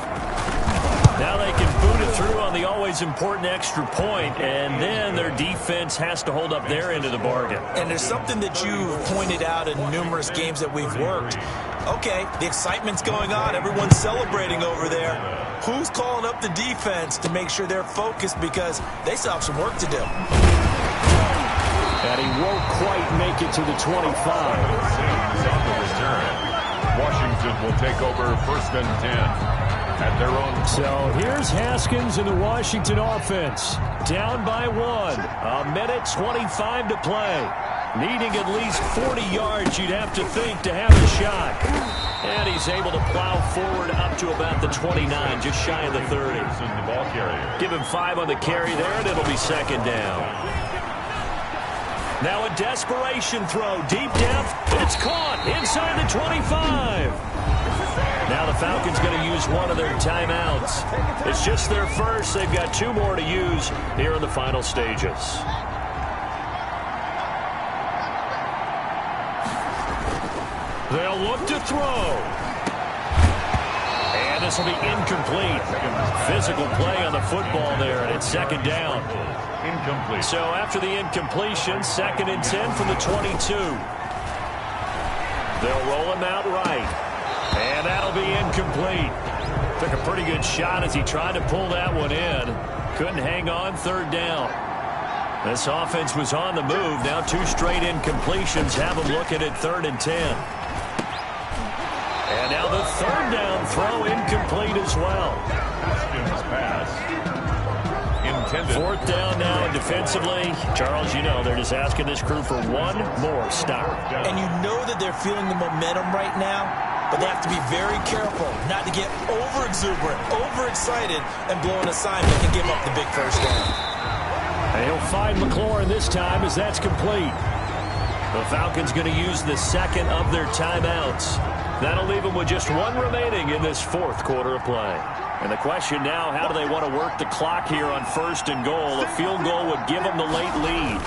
Now they can boot it through on the always important extra point, and then their defense defense has to hold up their end of the bargain. And there's something that you've pointed out in numerous games that we've worked. Okay, the excitement's going on. Everyone's celebrating over there. Who's calling up the defense to make sure they're focused because they still have some work to do? And he won't quite make it to the 25. On the return, Washington will take over 1st and 10 at their own. So here's Haskins in the Washington offense. Down by 1. A minute 25 to play. Needing at least 40 yards, you'd have to think, to have a shot. And he's able to plow forward up to about the 29, just shy of the 30. The ball carrier. Give him 5 on the carry there, and it'll be 2nd down. Now a desperation throw. Deep depth. It's caught inside the 25. Now the Falcons going to use one of their timeouts. It's just their first. They've got 2 more to use here in the final stages. They'll look to throw. And this will be incomplete. Physical play on the football there, and it's 2nd down. Incomplete. So after the incompletion, 2nd and 10 from the 22. They'll roll him out right. And that'll be incomplete. Took a pretty good shot as he tried to pull that one in. Couldn't hang on, 3rd down. This offense was on the move. Now 2 straight incompletions have them looking at 3rd and 10. And now the 3rd down throw incomplete as well. Pass. Intended. 4th down now defensively. Charles, you know, they're just asking this crew for one more stop. And you know that they're feeling the momentum right now, but they have to be very careful not to get over-exuberant, over-excited, and blow an assignment and give up the big 1st down. And he'll find McLaurin this time as that's complete. The Falcons going to use the 2nd of their timeouts. That'll leave them with just 1 remaining in this 4th quarter of play. And the question now, how do they want to work the clock here on 1st and goal? A field goal would give them the late lead.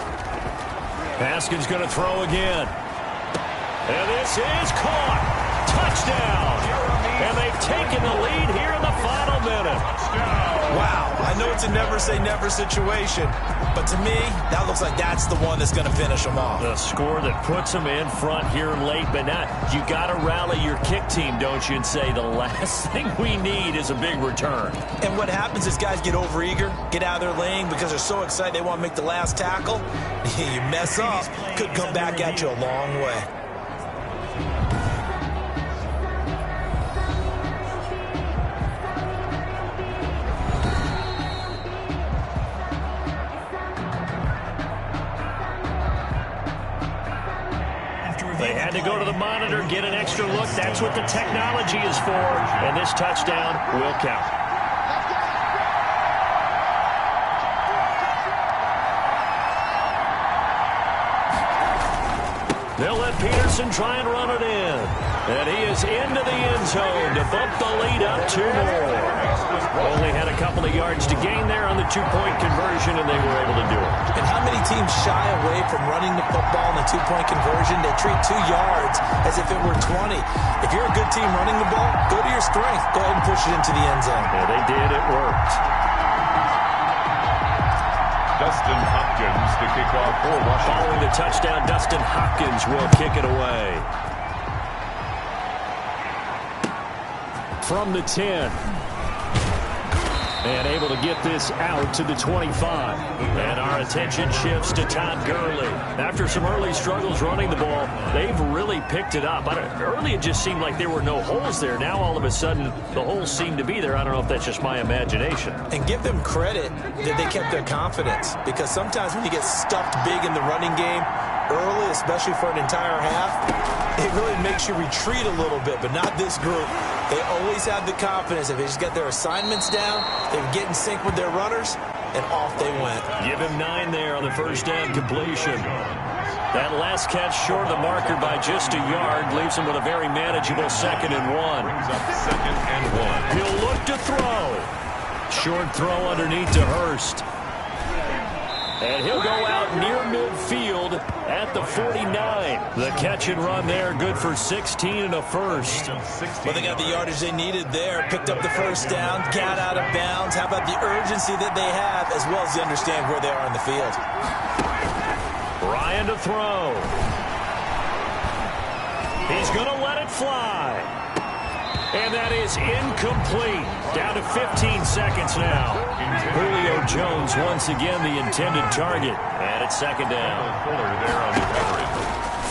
Haskins going to throw again. And this is caught. Touchdown. And they've taken the lead here in the final minute. Wow, I know it's a never-say-never situation, but to me, that looks like that's the one that's going to finish them off. The score that puts them in front here late, but not. You got to rally your kick team, don't you, and say the last thing we need is a big return. And what happens is guys get overeager, get out of their lane because they're so excited they want to make the last tackle. You mess up, could come back at you a long way. They had to go to the monitor, get an extra look. That's what the technology is for. And this touchdown will count. They'll let Peterson try and run it in. And he is into the end zone to bump the lead up 2 more. Only had a couple of yards to gain there on the 2-point conversion, and they were able to do it. And how many teams shy away from running the football in the 2-point conversion? They treat 2 yards as if it were 20. If you're a good team running the ball, go to your strength. Go ahead and push it into the end zone. Yeah, they did. It worked. Dustin Hopkins to kick off for Washington. Following the touchdown, Dustin Hopkins will kick it away. From the 10. And able to get this out to the 25. And our attention shifts to Todd Gurley. After some early struggles running the ball, they've really picked it up. Early it just seemed like there were no holes there. Now all of a sudden the holes seem to be there. I don't know if that's just my imagination. And give them credit that they kept their confidence. Because sometimes when you get stuffed big in the running game early, especially for an entire half, it really makes you retreat a little bit. But not this group. They always have the confidence. If they just get their assignments down, they can get in sync with their runners, and off they went. Give him 9 there on the 1st down completion. That last catch short of the marker by just a yard leaves him with a very manageable 2nd and 1. Brings up 2nd and 1. He'll look to throw. Short throw underneath to Hurst. And he'll go out near midfield at the 49. The catch and run there, good for 16 and a first. Well, they got the yardage they needed there. Picked up the first down, got out of bounds. How about the urgency that they have, as well as they understand where they are on the field. Ryan to throw. He's going to let it fly. And that is incomplete. Down to 15 seconds now. Julio Jones once again the intended target. And it's second down.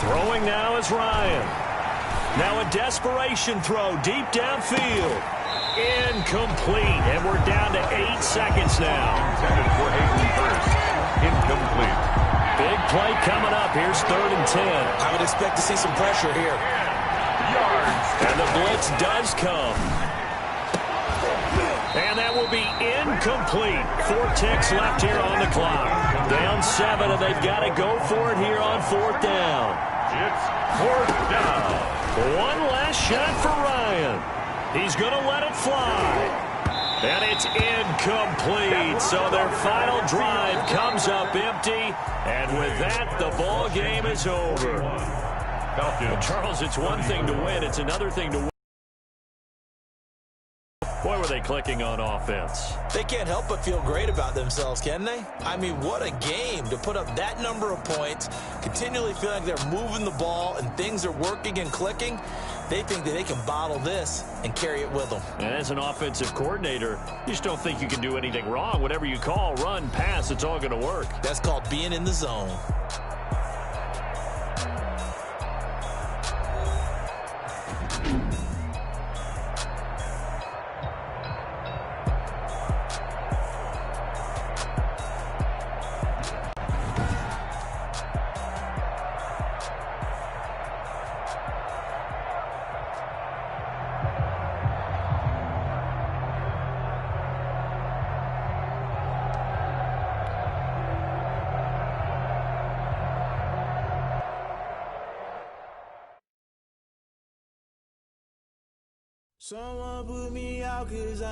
Throwing now is Ryan. Now a desperation throw deep downfield. Incomplete. And we're down to 8 seconds now. Intended for Hayden first. Incomplete. Big play coming up. Here's 3rd and 10. I would expect to see some pressure here. And the blitz does come. And that will be incomplete. 4 ticks left here on the clock. Down 7, and they've got to go for it here on 4th down. It's 4th down. One last shot for Ryan. He's going to let it fly. And it's incomplete. So their final drive comes up empty. And with that, the ball game is over. Well, Charles, it's one thing to win. It's another thing to win. Boy, were they clicking on offense. They can't help but feel great about themselves, can they? I mean, what a game to put up that number of points, continually feeling like they're moving the ball and things are working and clicking. They think that they can bottle this and carry it with them. And as an offensive coordinator, you just don't think you can do anything wrong. Whatever you call, run, pass, it's all going to work. That's called being in the zone. Someone put me out 'cause I'm